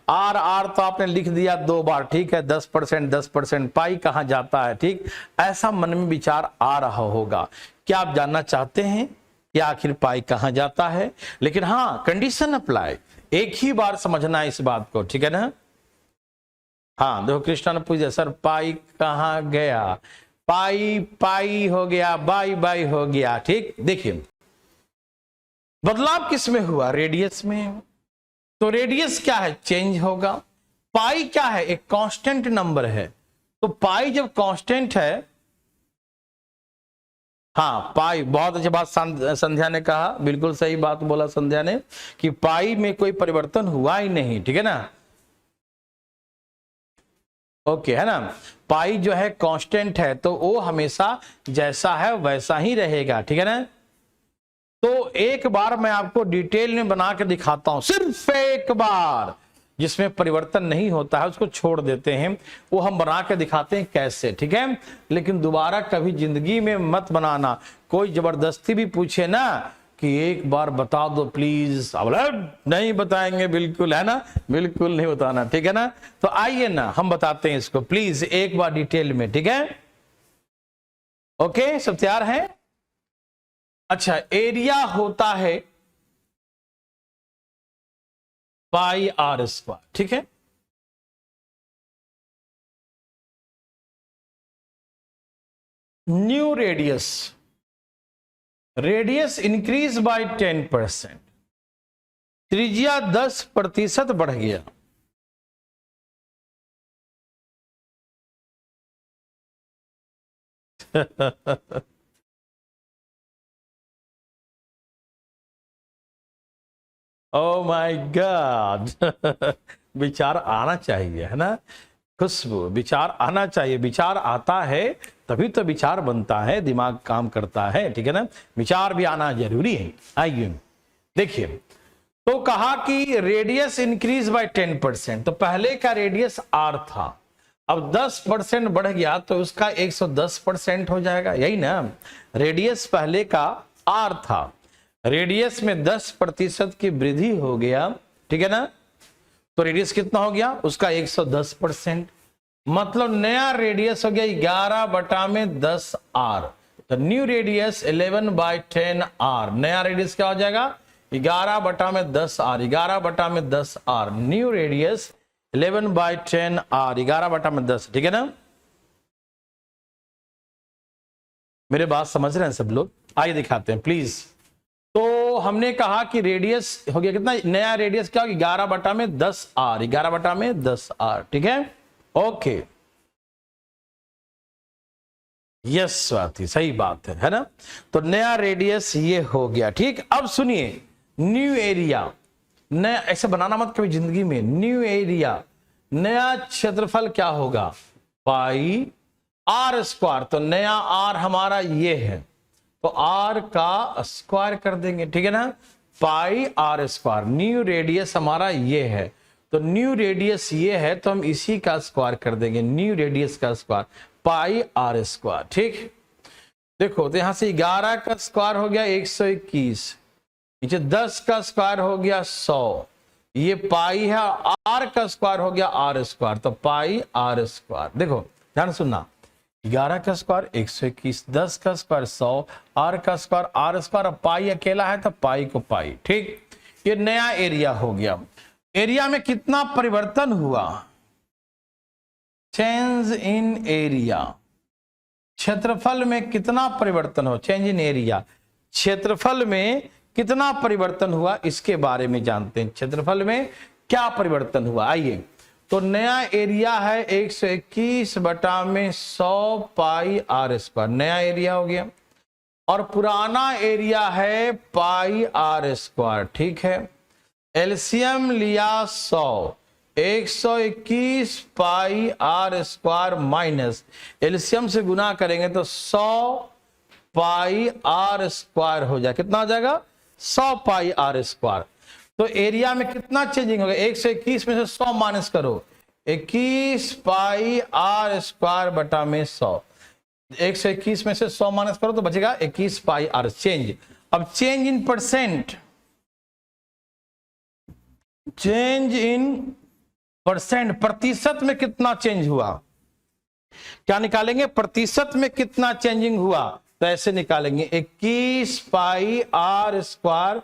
Speaker 1: आर आर तो आपने लिख दिया दो बार, ठीक है, 10% 10%, पाई कहां जाता है, ठीक, ऐसा मन में विचार आ रहा होगा। क्या आप जानना चाहते हैं कि आखिर पाई कहां जाता है। लेकिन हाँ, कंडीशन अप्लाई, एक ही बार समझना है इस बात को, ठीक है ना। हाँ देखो, कृष्णा ने पूछा सर पाई कहां गया, पाई पाई हो गया, बाई बाई हो गया। ठीक, देखिए बदलाव किस में हुआ, रेडियस में। तो रेडियस क्या है, चेंज होगा। पाई क्या है, एक कांस्टेंट नंबर है। तो पाई जब कांस्टेंट है, हाँ पाई, बहुत अच्छी बात संध्या ने कहा, बिल्कुल सही बात बोला संध्या ने, कि पाई में कोई परिवर्तन हुआ ही नहीं, ठीक है ना, ओके है ना। पाई जो है कांस्टेंट है, तो वो हमेशा जैसा है वैसा ही रहेगा, ठीक है ना। तो एक बार मैं आपको डिटेल में बना के दिखाता हूं, सिर्फ एक बार, जिसमें परिवर्तन नहीं होता है उसको छोड़ देते हैं, वो हम बना के दिखाते हैं कैसे, ठीक है। लेकिन दोबारा कभी जिंदगी में मत बनाना। कोई जबरदस्ती भी पूछे ना कि एक बार बता दो प्लीज, अब नहीं बताएंगे, बिल्कुल है ना, बिल्कुल नहीं बताना, ठीक है ना। तो आइए ना हम बताते हैं इसको, प्लीज एक बार डिटेल में, ठीक है। ओके, सब तैयार है। अच्छा, एरिया होता है पाई आर स्क्वायर, ठीक है। New radius, radius increase by 10%, त्रिज्या 10% बढ़ गया। ओ माय गॉड, विचार आना चाहिए, है ना, खुशबू, विचार आना चाहिए। विचार आता है तभी तो विचार बनता है, दिमाग काम करता है, ठीक है ना, विचार भी आना जरूरी है। आइए देखिए, तो कहा कि रेडियस इंक्रीज बाय 10%, तो पहले का रेडियस आर था, अब 10% बढ़ गया तो उसका 110% हो जाएगा, यही ना। रेडियस पहले का आर था, रेडियस में 10% की वृद्धि हो गया, ठीक है ना। तो रेडियस कितना हो गया, उसका 110%, मतलब नया रेडियस हो गया 11/10 आर। तो न्यू रेडियस 11/10 आर, नया रेडियस क्या हो जाएगा, 11/10 R, 11/10 R, new radius 11/10 R, 11/10, ठीक है ना। मेरे बात समझ रहे हैं सब लोग, आइए दिखाते हैं प्लीज। तो हमने कहा कि रेडियस हो गया कितना, नया रेडियस क्या हो गया 11/10 आर, 11/10 आर, ठीक है, ओके। यस स्वाति, सही बात है ना। तो नया रेडियस ये हो गया, ठीक। अब सुनिए, न्यू एरिया, नया ऐसे बनाना मत कभी जिंदगी में। न्यू एरिया, नया क्षेत्रफल क्या होगा, पाई आर स्क्वायर। तो नया आर हमारा ये है, तो आर का स्क्वायर कर देंगे, ठीक है ना, पाई आर स्क्वायर। न्यू रेडियस हमारा ये है, तो न्यू रेडियस ये है, तो हम इसी का स्क्वायर कर देंगे, न्यू रेडियस का स्क्वायर पाई आर स्क्वायर। ठीक, देखो तो यहां से 11 का स्क्वायर हो गया 121, नीचे 10 का स्क्वायर हो गया 100, ये पाई है, आर का स्क्वायर हो गया आर स्क्वायर, तो पाई आर स्क्वायर। देखो ध्यान सुनना, 11 का स्क्वायर 121, 10 का स्क्वायर 100, आर का स्क्वायर आर स्क्वायर, पाई अकेला है तो पाई को पाई। ठीक, ये नया एरिया हो गया। एरिया में कितना परिवर्तन हुआ, चेंज इन एरिया, क्षेत्रफल में कितना परिवर्तन हो, चेंज इन एरिया, क्षेत्रफल में कितना परिवर्तन हुआ इसके बारे में जानते हैं। क्षेत्रफल में क्या परिवर्तन हुआ, आइए। तो नया एरिया है 121 बटा में 100 पाई आर स्क्वायर, नया एरिया हो गया, और पुराना एरिया है पाई आर स्क्वायर। ठीक है, एलसीएम लिया 100, 121 पाई आर स्क्वायर माइनस एलसीएम से गुना करेंगे तो 100 पाई आर स्क्वायर हो जाए, कितना हो जाएगा 100 पाई आर स्क्वायर। तो एरिया में कितना चेंजिंग होगा, 121 में से 100 माइनस करो, 21 पाई आर स्क्वायर बटा में 100, 121 में से 100 माइनस करो तो बचेगा 21 पाई आर। चेंज, अब change in percent, change in percent, प्रतिशत में कितना चेंज हुआ, क्या निकालेंगे, प्रतिशत में कितना चेंजिंग हुआ, तो ऐसे निकालेंगे 21 पाई आर स्क्वायर,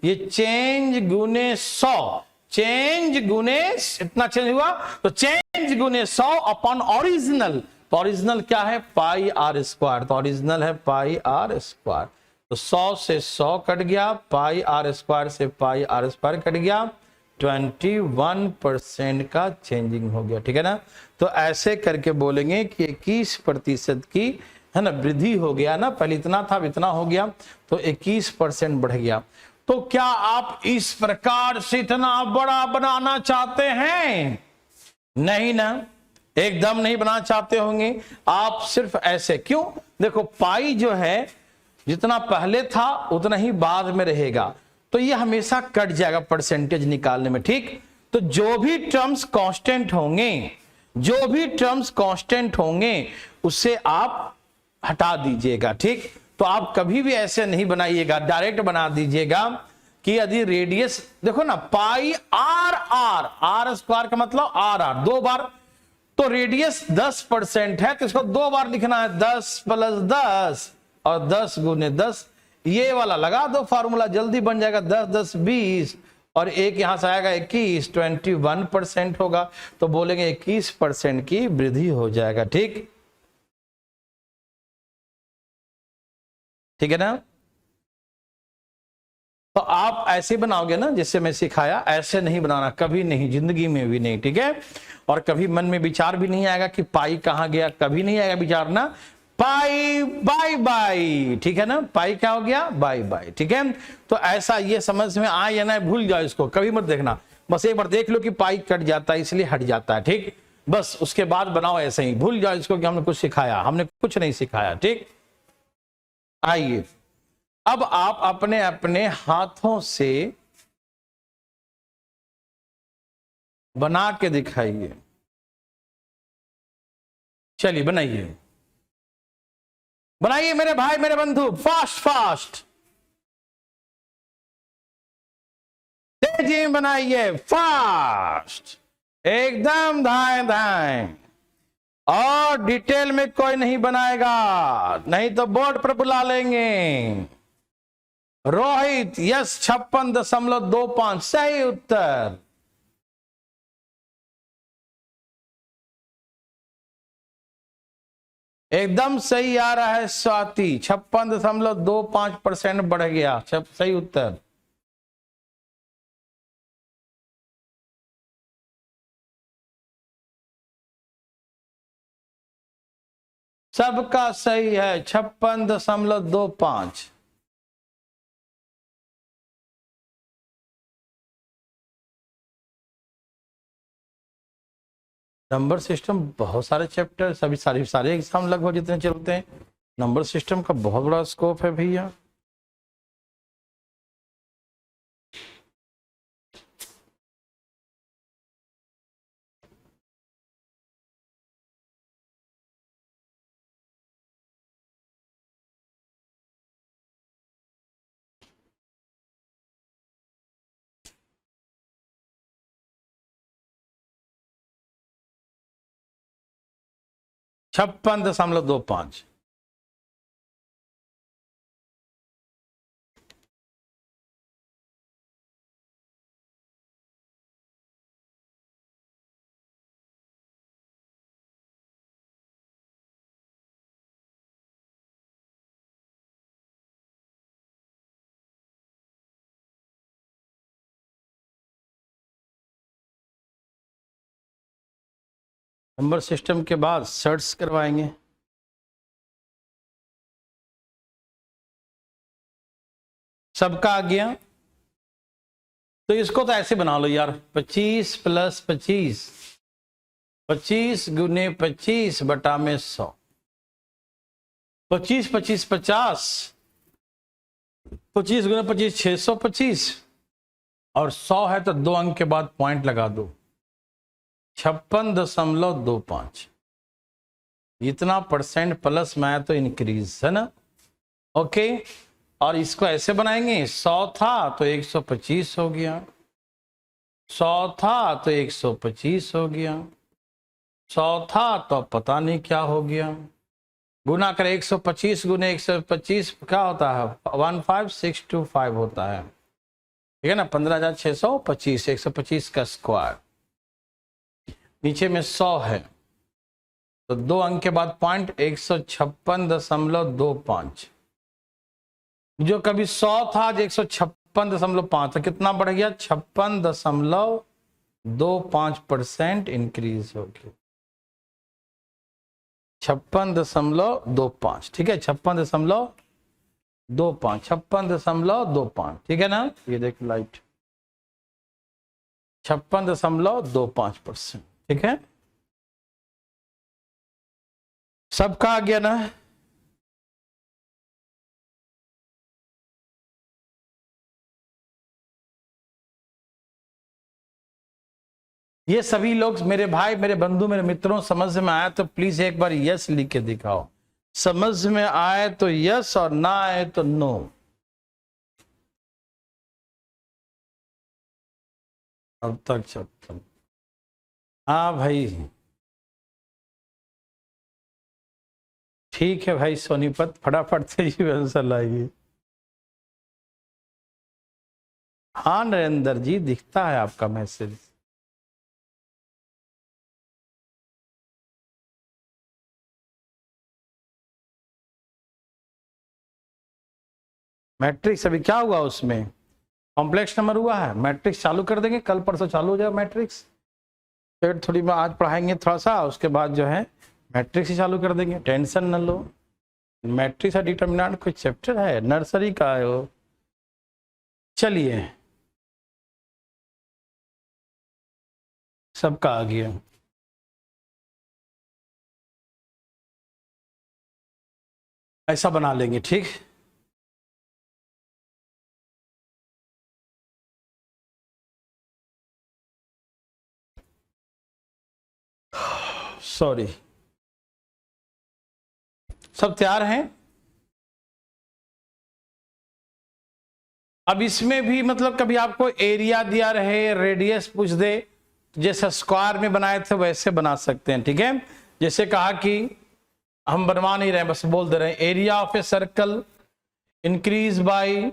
Speaker 1: ये चेंज गुने 100, चेंज गुने इतना चेंज हुआ, तो चेंज गुने 100 अपॉन ओरिजिनल, तो ओरिजिनल क्या है पाई आर स्क्वायर, तो ओरिजिनल है पाई आर स्क्वायर। तो 100 से 100 कट गया, पाई आर स्क्वायर से पाई आर स्क्वायर कट गया, 21% का चेंजिंग हो गया। ठीक है ना, तो ऐसे करके बोलेंगे कि 21% की है ना वृद्धि हो गया ना, पहले इतना था इतना हो गया, तो 21% बढ़ गया। तो क्या आप इस प्रकार से इतना बड़ा बनाना चाहते हैं, नहीं ना, एकदम नहीं बनाना चाहते होंगे आप, सिर्फ ऐसे। क्यों, देखो पाई जो है जितना पहले था उतना ही बाद में रहेगा, तो ये हमेशा कट जाएगा परसेंटेज निकालने में। ठीक, तो जो भी टर्म्स कांस्टेंट होंगे, जो भी टर्म्स कांस्टेंट होंगे उससे आप हटा दीजिएगा। ठीक, तो आप कभी भी ऐसे नहीं बनाइएगा, डायरेक्ट बना दीजिएगा कि यदि रेडियस देखो ना पाई आर आर, आर स्क्वायर का मतलब आर आर दो बार, तो रेडियस 10% है तो इसको दो बार लिखना है, 10 + 10 और 10 × 10, ये वाला लगा दो फार्मूला, जल्दी बन जाएगा, 10 10 20 और एक यहां से आएगा 21, 21% होगा, तो बोलेंगे 21% की वृद्धि हो जाएगा। ठीक, ठीक है ना, तो आप ऐसे बनाओगे ना जैसे मैं सिखाया, ऐसे नहीं बनाना कभी नहीं, जिंदगी में भी नहीं। ठीक है, और कभी मन में विचार भी नहीं आएगा कि पाई कहां गया, कभी नहीं आएगा विचार ना, पाई बाय बाय। ठीक है ना, पाई क्या हो गया, बाय बाय। ठीक है, तो ऐसा ये समझ में आए या ना, भूल जाओ इसको, कभी मत देखना, बस एक बार देख लो कि पाई कट जाता है इसलिए हट जाता है। ठीक, बस उसके बाद बनाओ ऐसे ही, भूल जाओ इसको कि हमने कुछ सिखाया, हमने कुछ नहीं सिखाया। ठीक, आइए अब आप अपने अपने हाथों से बना के दिखाइए, चलिए बनाइए, बनाइए मेरे भाई मेरे बंधु, फास्ट फास्ट, तेजी में बनाइए, फास्ट एकदम, धाए धाए, और डिटेल में कोई नहीं बनाएगा, नहीं तो बोर्ड पर बुला लेंगे। रोहित यस 56.25 सही उत्तर। एकदम सही आ रहा है स्वाति, 56.25% बढ़ गया, सही उत्तर। सबका सही है, 56.25। नंबर सिस्टम बहुत सारे चैप्टर, सभी सारे एग्जाम लगभग जितने चलते हैं, नंबर सिस्टम का बहुत बड़ा स्कोप है भैया। छप्पन दशमलव 25। नंबर सिस्टम के बाद सर्च करवाएंगे। सबका आ गया? तो इसको तो ऐसे बना लो यार, 25 + 25, 25 × 25 बटा में 100, 25 25 50, 25 × 25 625, और 100 है तो 2 अंक के बाद पॉइंट लगा दो, 56.25। इतना परसेंट प्लस में तो इंक्रीज है ना। ओके, और इसको ऐसे बनाएंगे, 100 था तो 125 हो गया, 100 था तो 125 हो गया, 100 था तो पता नहीं क्या हो गया। गुना करें 125 × 125 क्या होता है, 15625 होता है, ठीक है ना। 15,625, 125 का स्क्वायर, नीचे में 100 है तो 2 अंक के बाद पॉइंट, 156.25। जो कभी 100 था जो 156.5 था, कितना बढ़ गया, 56.25% इंक्रीज हो गया, 56.25, ठीक है, 56.25, 56.25, ठीक है ना। ये देख लाइट, 56.25%, ठीक है। सबका आ गया ना। ये सभी लोग मेरे भाई, मेरे बंधु, मेरे मित्रों, समझ में आया तो प्लीज एक बार यस लिख के दिखाओ। समझ में आए तो यस और ना आए तो नो। अब तक चल, हाँ भाई ठीक है भाई सोनीपत, फटाफट से ही आंसर लाइए। हाँ नरेंद्र जी, दिखता है आपका मैसेज। मैट्रिक्स अभी क्या हुआ, उसमें कॉम्प्लेक्स नंबर हुआ है, मैट्रिक्स चालू कर देंगे, कल परसों चालू हो जाएगा मैट्रिक्स। फिर थोड़ी मैं आज पढ़ाएंगे थोड़ा सा, उसके बाद जो है मैट्रिक्स ही चालू कर देंगे, टेंशन न लो। मैट्रिक्स और डिटर्मिनेंट कोई चैप्टर है, नर्सरी का है वो। चलिए सबका आ गया। ऐसा बना लेंगे, ठीक। सॉरी, सब तैयार हैं। अब इसमें भी मतलब कभी आपको एरिया दिया रहे, रेडियस पूछ दे, जैसे स्क्वायर में बनाए थे वैसे बना सकते हैं, ठीक है। जैसे कहा कि हम बनवा नहीं रहे, बस बोल दे रहे हैं area of a circle increase by,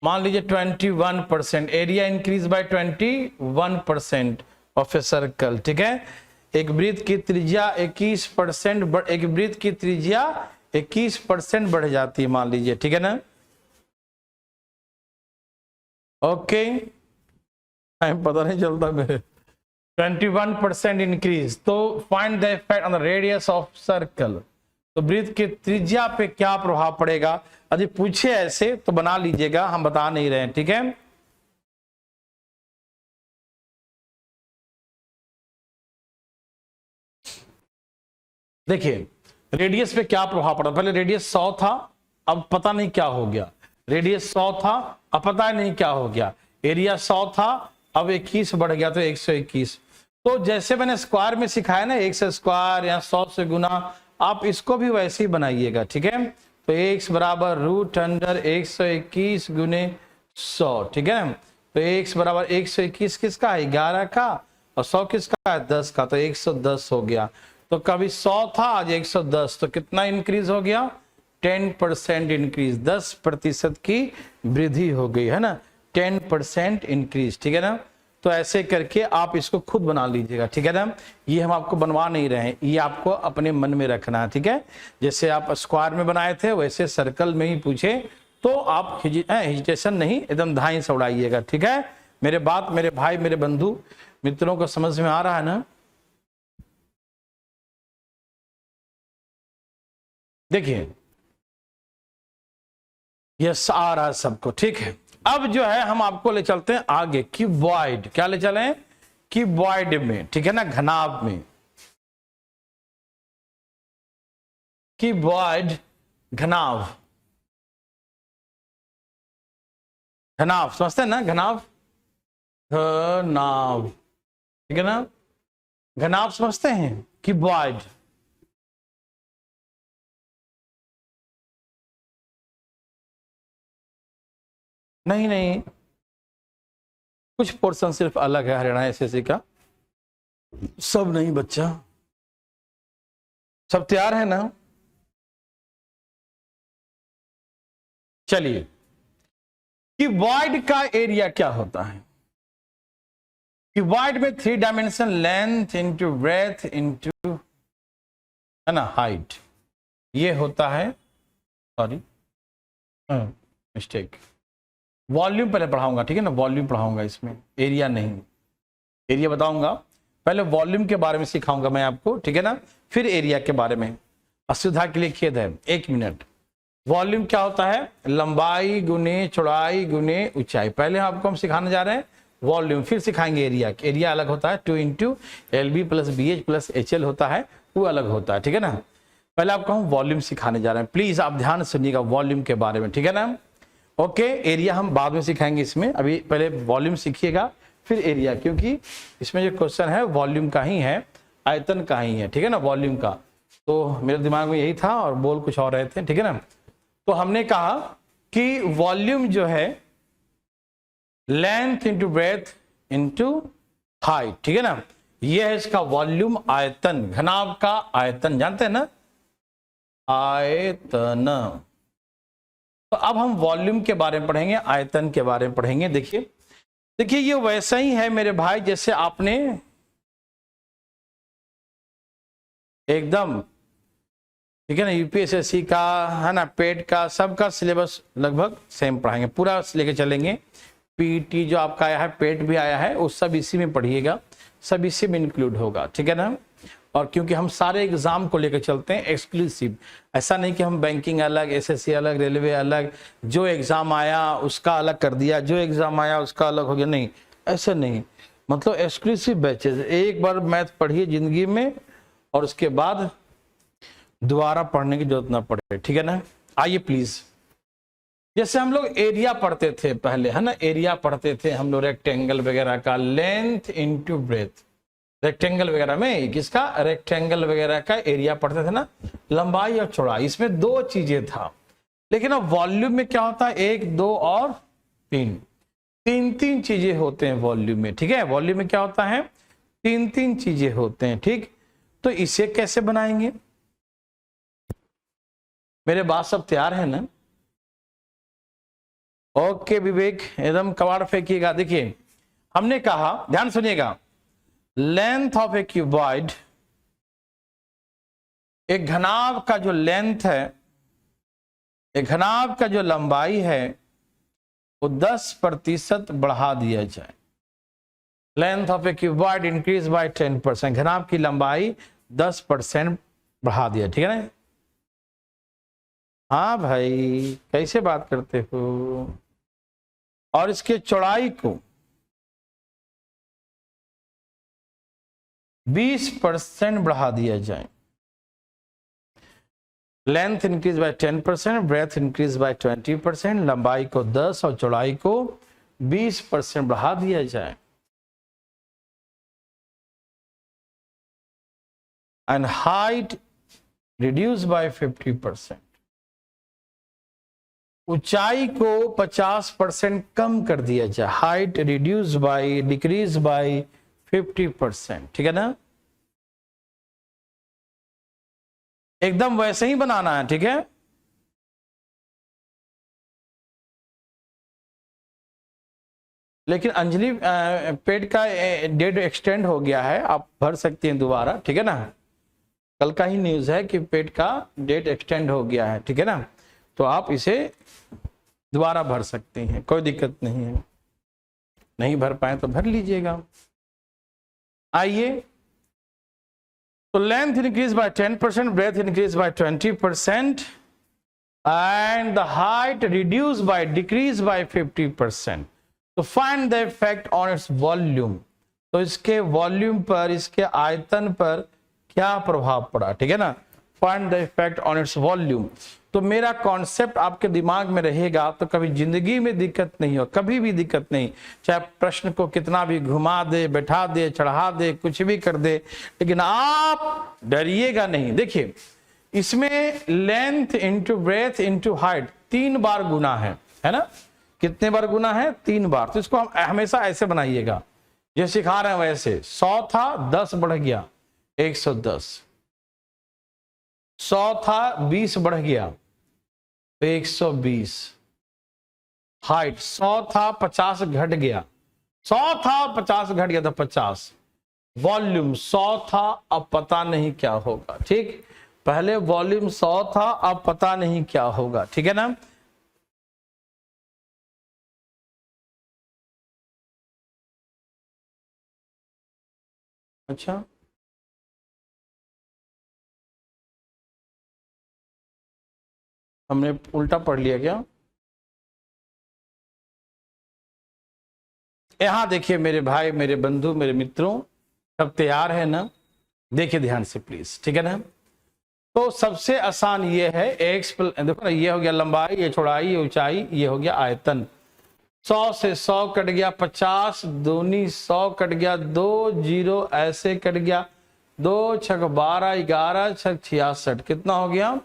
Speaker 1: मान लीजिए 21%, area increase by 21% of a circle, ठीक है। एक वृत्त की त्रिज्या 21%, एक वृत्त की त्रिज्या 21% बढ़ जाती है, मान लीजिए, ठीक है ना। ओके, टाइम पता नहीं चलता मेरे। 21% इंक्रीज, तो find the effect on the radius of circle. तो वृत्त की त्रिज्या पे क्या प्रभाव पड़ेगा, यदि पूछे ऐसे तो बना लीजिएगा, हम बता नहीं रहे हैं, ठीक है। देखिए रेडियस पे क्या प्रभाव पड़ा, पहले रेडियस 100 था, अब पता नहीं क्या हो गया, रेडियस 100 था, अब पता नहीं क्या हो गया, एरिया 100 था, अब 21 बढ़ गया तो 121। तो जैसे मैंने स्क्वायर में सिखाया ना, 1 से स्क्वायर या 100 से गुना, आप इसको भी वैसे ही बनाइएगा, ठीक है। तो x बराबर रूट अंडर 121 गुने 100, ठीक है। तो x बराबर 121 किसका है, 11 का, और 100 किसका है, 10 का, तो 110 हो गया। तो कभी 100 था, आज 110, तो कितना इंक्रीज हो गया, 10% इंक्रीज, 10% की वृद्धि हो गई है ना, 10% इंक्रीज, ठीक है ना। तो ऐसे करके आप इसको खुद बना लीजिएगा, ठीक है ना। ये हम आपको बनवा नहीं रहे हैं, ये आपको अपने मन में रखना है, ठीक है। जैसे आप स्क्वायर में बनाए थे वैसे सर्कल में ही पूछे तो आप हेजिटेशन नहीं, एकदम धाई से उड़ाइएगा, ठीक है। मेरे बात, मेरे भाई, मेरे बंधु मित्रों को समझ में आ रहा है ना। देखिए यस आ रहा है सबको, ठीक है। अब जो है हम आपको ले चलते हैं आगे, क्यूबॉइड, क्या ले चलें, क्यूबॉइड में, ठीक है ना, घनाभ में, क्यूबॉइड घनाभ, घनाभ समझते हैं ना, घनाभ, घनाभ, ठीक है ना, घनाभ समझते हैं, क्यूबॉइड। नहीं नहीं, कुछ पोर्शन सिर्फ अलग है हरियाणा एसएससी का, सब नहीं बच्चा, सब तैयार है ना। चलिए, क्यूबॉइड का एरिया क्या होता है, क्यूबॉइड में 3 dimension, length into breadth into, है ना, हाइट, ये होता है, सॉरी मिस्टेक, वॉल्यूम पहले पढ़ाऊंगा, ठीक है ना, वॉल्यूम पढ़ाऊंगा इसमें, एरिया नहीं, एरिया बताऊंगा, पहले वॉल्यूम के बारे में सिखाऊंगा मैं आपको, ठीक है ना, फिर एरिया के बारे में। असुविधा के लिए खेद है, 1 मिनट। वॉल्यूम क्या होता है, लंबाई गुने चौड़ाई गुने ऊंचाई, पहले आपको हम सिखाने जा रहे हैं वॉल्यूम, फिर सिखाएंगे एरिया। एरिया अलग होता है, 2 into LB plus BH plus HL होता है, वो अलग होता है, ठीक है ना। पहले आपको हम वॉल्यूम सिखाने जा रहे हैं, प्लीज आप ध्यान सुनिएगा वॉल्यूम के बारे में, ठीक है ना। ओके, एरिया हम बाद में सिखाएंगे इसमें, अभी पहले वॉल्यूम सीखिएगा फिर एरिया, क्योंकि इसमें जो क्वेश्चन है वॉल्यूम का ही है, आयतन का ही है, ठीक है ना, वॉल्यूम का। तो मेरे दिमाग में यही था और बोल कुछ और रहे थे, ठीक है ना। तो हमने कहा कि वॉल्यूम जो है length into breadth into height, ठीक है ना, ये है इसका वॉल्यूम, आयतन, घनाभ का आयतन, जानते हैं ना, आयतन। तो अब हम वॉल्यूम के बारे में पढ़ेंगे, आयतन के बारे में पढ़ेंगे। देखिए देखिए, ये वैसा ही है मेरे भाई जैसे आपने एकदम, ठीक है ना, यूपीएसएससी का है ना, पेट का, सबका सिलेबस लगभग सेम पढ़ाएंगे, पूरा लेके चलेंगे। पीटी जो आपका आया है, पेट भी आया है, वो सब इसी में पढ़िएगा, सब इसी में इंक्लूड होगा, ठीक है ना। और क्योंकि हम सारे एग्जाम को लेकर चलते हैं एक्सक्लूसिव, ऐसा नहीं कि हम बैंकिंग अलग, एसएससी अलग, रेलवे अलग, जो एग्जाम आया उसका अलग कर दिया, जो एग्जाम आया उसका अलग हो गया, नहीं, ऐसा नहीं, मतलब एक्सक्लूसिव बैचेस। एक बार मैथ पढ़िए जिंदगी में और उसके बाद दोबारा पढ़ने की जरूरत ना पड़े, ठीक है ना। आइए प्लीज, जैसे हम लोग एरिया पढ़ते थे पहले, है ना, एरिया पढ़ते थे हम लोग रेक्टेंगल वगैरह का, लेंथ इंटू ब्रेथ, रेक्टेंगल वगैरह में किसका, रेक्टेंगल वगैरह का एरिया पढ़ते थे ना, लंबाई और चौड़ाई, इसमें 2 चीजें था। लेकिन अब वॉल्यूम में क्या होता है, 1 2 और 3, 3 चीजें होते हैं वॉल्यूम में, ठीक है। वॉल्यूम में क्या होता है, 3 चीजें होते हैं, ठीक। तो इसे कैसे बनाएंगे, मेरे बात सब तैयार है ना। ओके विवेक, एकदम कबाड़ फेंकिएगा। देखिए हमने कहा, ध्यान सुनिएगा, लेंथ ऑफ ए क्यूबॉइड, एक घनाभ का जो लेंथ है, एक घनाभ का जो लंबाई है, वो 10% बढ़ा दिया जाए। Length of A cuboid increase by 10%, घनाभ की लंबाई 10% बढ़ा दिया, ठीक है ना। हाँ भाई, कैसे बात करते हो। और इसके चौड़ाई को 20% बढ़ा दिया जाए, length increase by 10%, breadth increase by 20%, लंबाई को 10 और चौड़ाई को 20% बढ़ा दिया जाए। एंड हाइट रिड्यूस बाय 50%, ऊंचाई को 50% कम कर दिया जाए। Height reduce by decrease by 50%, ठीक है ना। एकदम वैसे ही बनाना है, ठीक है। लेकिन अंजलि पेट का डेट एक्सटेंड हो गया है, आप भर सकती हैं दोबारा, ठीक है ना। कल का ही न्यूज है कि पेट का डेट एक्सटेंड हो गया है, ठीक है ना। तो आप इसे दोबारा भर सकते हैं, कोई दिक्कत नहीं है। नहीं भर पाए तो भर लीजिएगा। आइए, तो length increase by 10%, breadth increase by 20% and the height reduce by decrease by 50%। तो find the effect on its volume. तो इसके वॉल्यूम पर, इसके आयतन पर क्या प्रभाव पड़ा, ठीक है ना। Find the effect on its volume. तो मेरा कॉन्सेप्ट आपके दिमाग में रहेगा तो कभी जिंदगी में दिक्कत नहीं हो, कभी भी दिक्कत नहीं। चाहे प्रश्न को कितना भी घुमा दे, बैठा दे, चढ़ा दे, कुछ भी कर दे, लेकिन आप डरिएगा नहीं। देखिए, इसमें length into breadth into height 3 बार गुना है ना। कितने बार गुना है? 3 बार। तो इसको हम हमेशा ऐसे बनाइएगा, ये सिखा रहे हैं वैसे। 100 था, 10 बढ़ गया 110। 100 था, 20 बढ़ गया तो 120। हाइट 100 था, 50 घट गया। 100 था, 50 घट गया तो 50। वॉल्यूम 100 था, अब पता नहीं क्या होगा, ठीक। पहले वॉल्यूम 100 था, अब पता नहीं क्या होगा, ठीक है ना। अच्छा, हमने उल्टा पढ़ लिया क्या? यहां देखिए मेरे भाई, मेरे बंधु, मेरे मित्रों, सब तैयार है ना? देखिए ध्यान से प्लीज, ठीक है ना। तो सबसे आसान ये है एक्स, देखो ना, ये हो गया लंबाई, ये चौड़ाई, ये ऊंचाई, ये हो गया आयतन। 100 से 100 कट गया 50, दूनी 100 कट गया, 2 0 ऐसे कट गया, 2 छक 12, 11 छक 66, कितना हो गया?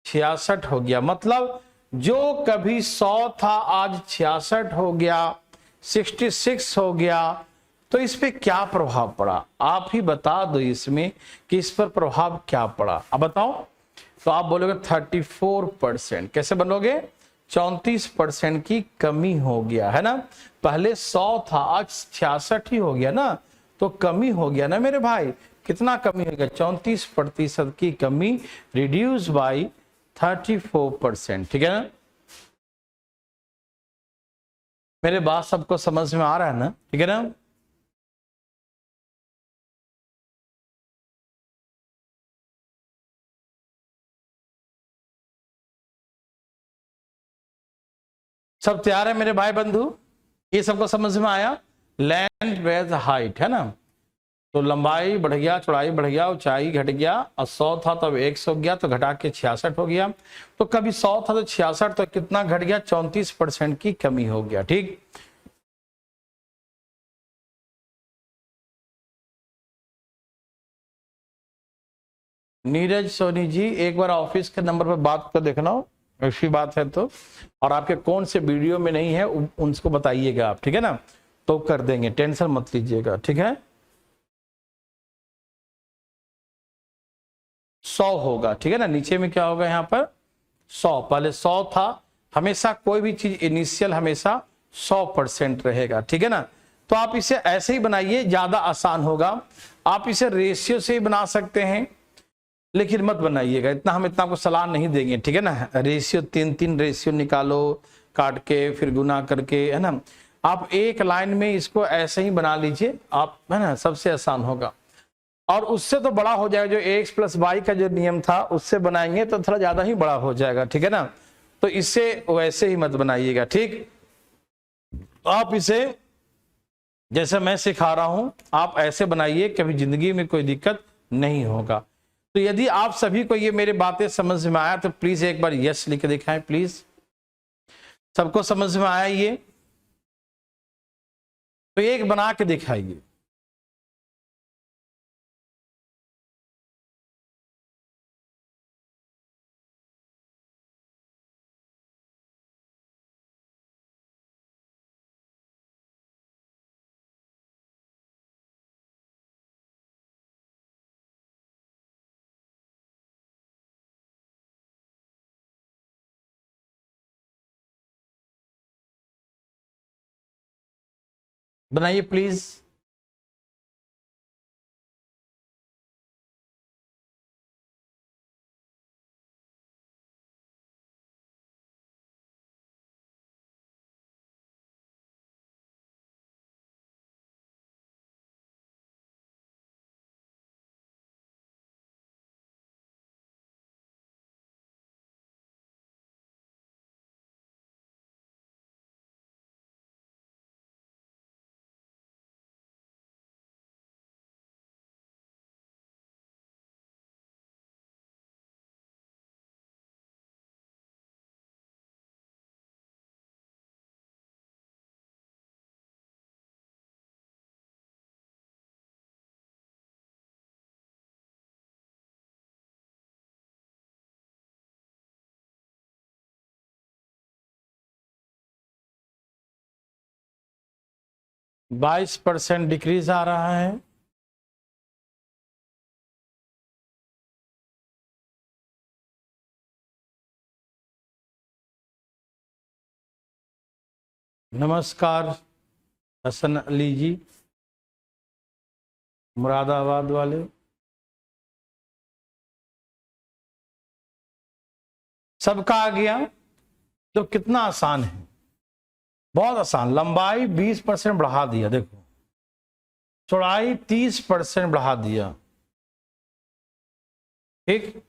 Speaker 1: 66 हो गया। मतलब जो कभी 100 था आज 66 हो गया, 66 हो गया। तो इस पे क्या प्रभाव पड़ा, आप ही बता दो इसमें कि इस पर प्रभाव क्या पड़ा। अब बताओ। तो आप बोलोगे 34%। कैसे बनोगे? 34% की कमी हो गया है ना। पहले 100 था, आज 66 ही हो गया ना, तो कमी हो गया ना मेरे भाई। कितना कमी हो गया? 34% की कमी, रिड्यूस बाई 34%, ठीक है ना। मेरे बात सबको समझ में आ रहा है ना, ठीक है ना। सब तैयार है मेरे भाई बंधु? ये सबको समझ में आया? लेंथ ब्रेथ हाइट है ना। तो लंबाई बढ़ गया, चौड़ाई बढ़ गया, ऊंचाई घट गया। और 100 था तब 100 गया तो घटा के 66 हो गया। तो कभी 100 था तो 66, तो कितना घट गया? 34% की कमी हो गया, ठीक। नीरज सोनी जी, एक बार ऑफिस के नंबर पर बात कर देखना, ऐसी बात है तो। और आपके कौन से वीडियो में नहीं है उनको बताइएगा आप, ठीक है ना। तो कर देंगे, टेंशन मत लीजिएगा, ठीक है। 100 होगा, ठीक है ना। नीचे में क्या होगा? यहाँ पर 100, पहले 100 था। हमेशा कोई भी चीज इनिशियल हमेशा 100% रहेगा, ठीक है ना। तो आप इसे ऐसे ही बनाइए, ज्यादा आसान होगा। आप इसे रेशियो से ही बना सकते हैं, लेकिन मत बनाइएगा इतना, हम इतना आपको सलाह नहीं देंगे, ठीक है ना। रेशियो 3 रेशियो निकालो, काट के फिर गुना करके, है ना। आप एक लाइन में इसको ऐसे ही बना लीजिए आप, है ना, सबसे आसान होगा। और उससे तो बड़ा हो जाएगा, जो एक्स प्लस वाई का जो नियम था उससे बनाएंगे तो थोड़ा ज्यादा ही बड़ा हो जाएगा, ठीक है ना। तो इससे वैसे ही मत बनाइएगा, ठीक। आप इसे जैसे मैं सिखा रहा हूं आप ऐसे बनाइए, कभी जिंदगी में कोई दिक्कत नहीं होगा। तो यदि आप सभी को ये मेरी बातें समझ में आया तो प्लीज एक बार यस लिख के दिखाएं प्लीज। सबको समझ में आया ये? तो एक बना के दिखाइए। बनाइए प्लीज। बाईस % डिक्रीज आ रहा है। नमस्कार हसन अली जी, मुरादाबाद वाले। सबका आ गया? तो कितना आसान है, बहुत आसान। लंबाई 20% बढ़ा दिया, देखो चौड़ाई 30% बढ़ा दिया, ठीक।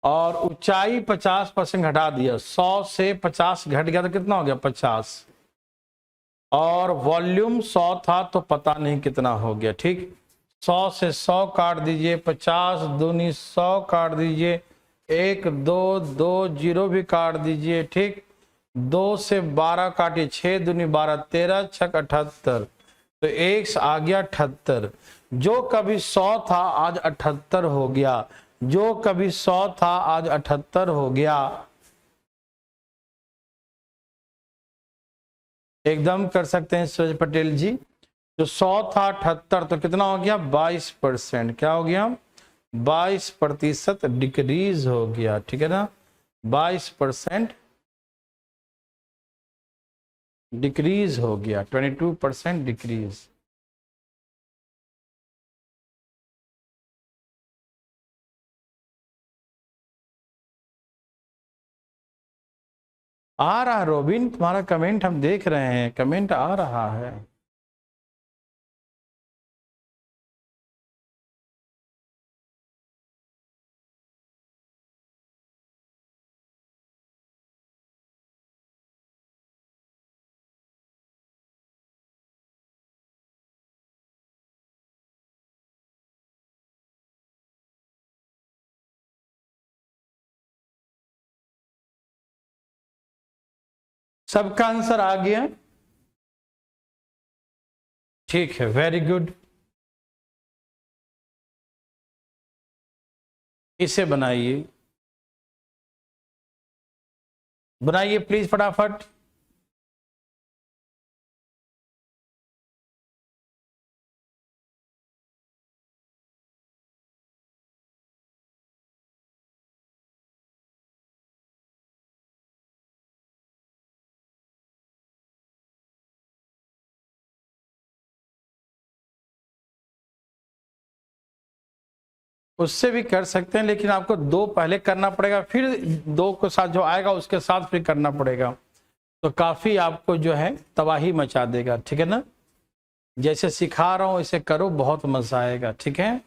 Speaker 1: और ऊंचाई 50% घटा दिया। 100 से 50 घट गया तो कितना हो गया? 50। और वॉल्यूम 100 था तो पता नहीं कितना हो गया, ठीक। 100 से 100 काट दीजिए, 50 दूनी 100 काट दीजिए, 1 2 2 जीरो भी काट दीजिए, ठीक। 2 से 12 काटिए, 6 दूनी 12, 13 छक 78, तो 1 आ गया 78। जो कभी 100 था आज 78 हो गया, जो कभी 100 था आज 78 हो गया। एकदम कर सकते हैं सूरज पटेल जी। जो 100 था 78, तो कितना हो गया? 22%। क्या हो गया? 22% डिक्रीज हो गया, ठीक है ना। 22% डिक्रीज हो गया, 22% डिक्रीज। आ रहा है रोबिन, तुम्हारा कमेंट हम देख रहे हैं, कमेंट आ रहा है। सबका आंसर आ गया? ठीक है, वेरी गुड। इसे बनाइए, बनाइए प्लीज फटाफट। उससे भी कर सकते हैं, लेकिन आपको 2 पहले करना पड़ेगा, फिर 2 के साथ जो आएगा उसके साथ फिर करना पड़ेगा, तो काफी आपको जो है तबाही मचा देगा, ठीक है ना। जैसे सिखा रहा हूं इसे करो, बहुत मजा आएगा, ठीक है।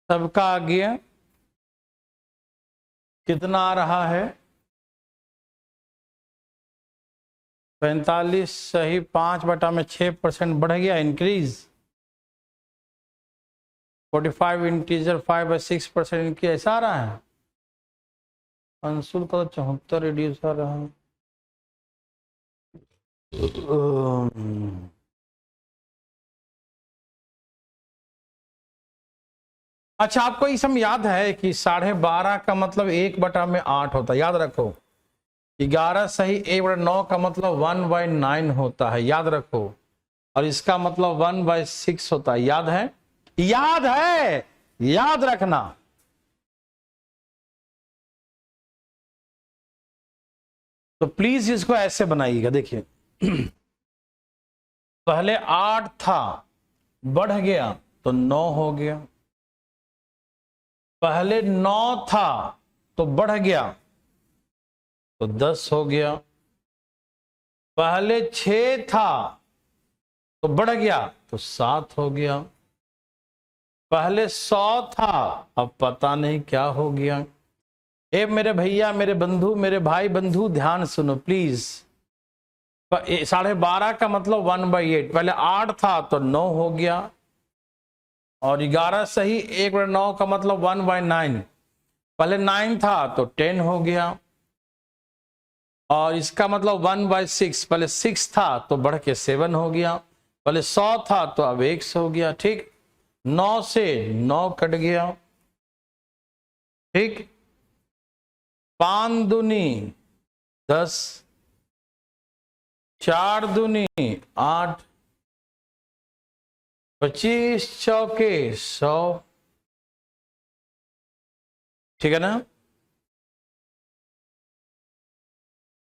Speaker 1: सबका आ गया, कितना आ रहा है 45 सही 5/6% बढ़ गया, इंक्रीज 45 इंटीजर 5/6% इंक्रीज, ऐसा आ रहा है। अंशुल का 74 रिड्यूस आ रहा है। अच्छा, आपको ये सब याद है कि 12.5 का मतलब 1/8 होता है, याद रखो। 11 सही 1/9 का मतलब 1/9 होता है, याद रखो। और इसका मतलब 1/6 होता है, याद है, याद है, याद रखना। तो प्लीज इसको ऐसे बनाइएगा, देखिए पहले 8 था, बढ़ गया तो 9 हो गया। पहले 9 था तो बढ़ गया तो 10 हो गया। पहले 6 था तो बढ़ गया तो 7 हो गया। पहले 100 था, अब पता नहीं क्या हो गया। ए मेरे भैया, मेरे बंधु, मेरे भाई बंधु, ध्यान सुनो प्लीज। 12.5 का मतलब 1/8, पहले 8 था तो 9 हो गया। और 11 सही 1/9 का मतलब 1/9, पहले 9 था तो 10 हो गया। और इसका मतलब 1/6, पहले 6 था तो बढ़ के 7 हो गया। पहले 100 था तो अब 1 हो गया, ठीक। 9 से 9 कट गया, ठीक। 5 दूनी 10, 4 दूनी 8, 25 चौके 100, ठीक है ना।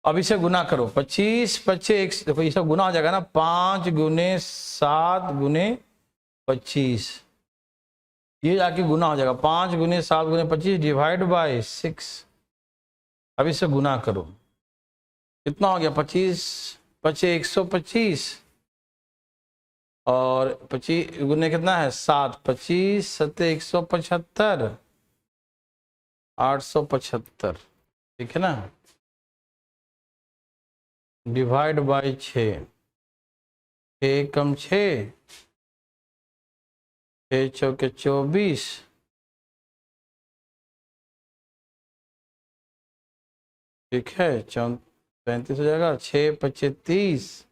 Speaker 1: अब इसे गुना करो, 25 25, देखो ये सब गुना हो जाएगा ना, 5 गुने 7 गुने 25, ये जाके गुना हो जाएगा। 5 गुने 7 गुने 25 डिवाइड बाय 6। अब इसे गुना करो, कितना हो गया 25 25 125, और 25 गुने कितना है 7, 25 7 175, 875, ठीक है ना। डिवाइड बाय 6, 6 कम 6, 6 चौके 24, ठीक है 34 हो जाएगा, 6 25 30,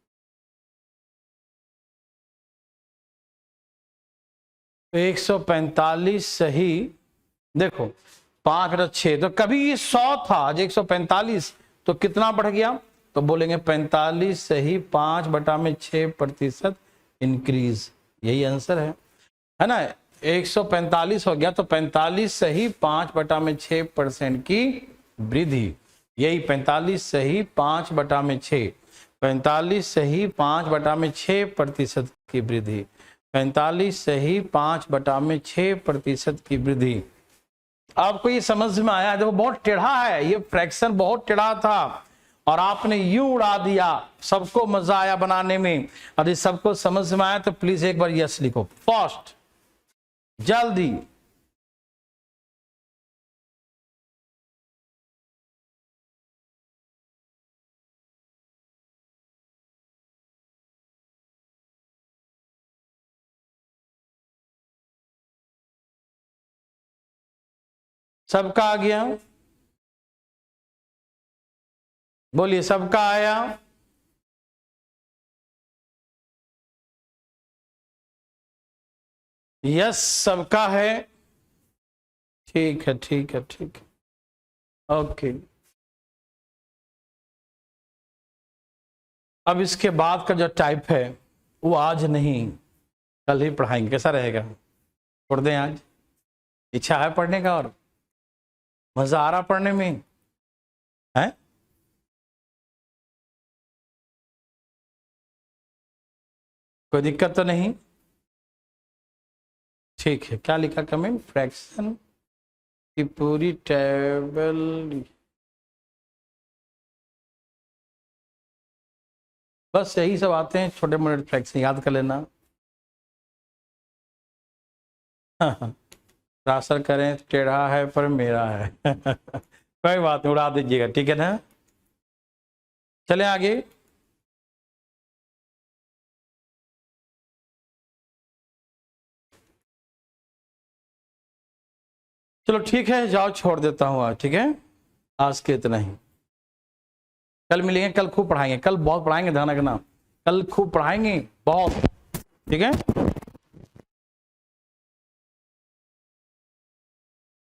Speaker 1: तो 145 सही। देखो 5/6, तो कभी ये 100 था, आज 145, तो कितना बढ़ गया, तो बोलेंगे 45 सही 5/6% इंक्रीज, यही आंसर है ना। 145 हो गया तो 45 सही 5/6% की वृद्धि, यही 45 सही 5/6, 45 सही 5/6% की वृद्धि, 45 सही 5/6% की वृद्धि। आपको ये समझ में आया? देखो बहुत टेढ़ा है ये फ्रैक्शन, बहुत टेढ़ा था और आपने यू उड़ा दिया। सबको मजा आया बनाने में। यदि सबको समझ में आया तो प्लीज एक बार यस लिखो, फास्ट, जल्दी। सबका आ गया, बोलिए सबका आया। यस सबका है, ठीक है ठीक है ठीक है, ओके। अब इसके बाद का जो टाइप है वो आज नहीं कल ही पढ़ाएंगे, कैसा रहेगा? पढ़ दें आज, इच्छा है पढ़ने का और मजा आ रहा पढ़ने में है? कोई दिक्कत तो नहीं? ठीक है, क्या लिखा कमेंट? फ्रैक्शन की पूरी टेबल, बस यही सब आते हैं, छोटे मोटे फ्रैक्शन याद कर लेना। हाँ हाँ राशर करें, टेढ़ा है पर मेरा है। कोई बात नहीं, उड़ा दीजिएगा, ठीक है ना। चले आगे। चलो ठीक है, जाओ छोड़ देता हूँ आज, ठीक है। आज के इतना ही, कल मिलेंगे, कल खूब पढ़ाएंगे, कल बहुत पढ़ाएंगे, ध्यान रखना, कल खूब पढ़ाएंगे बहुत, ठीक है।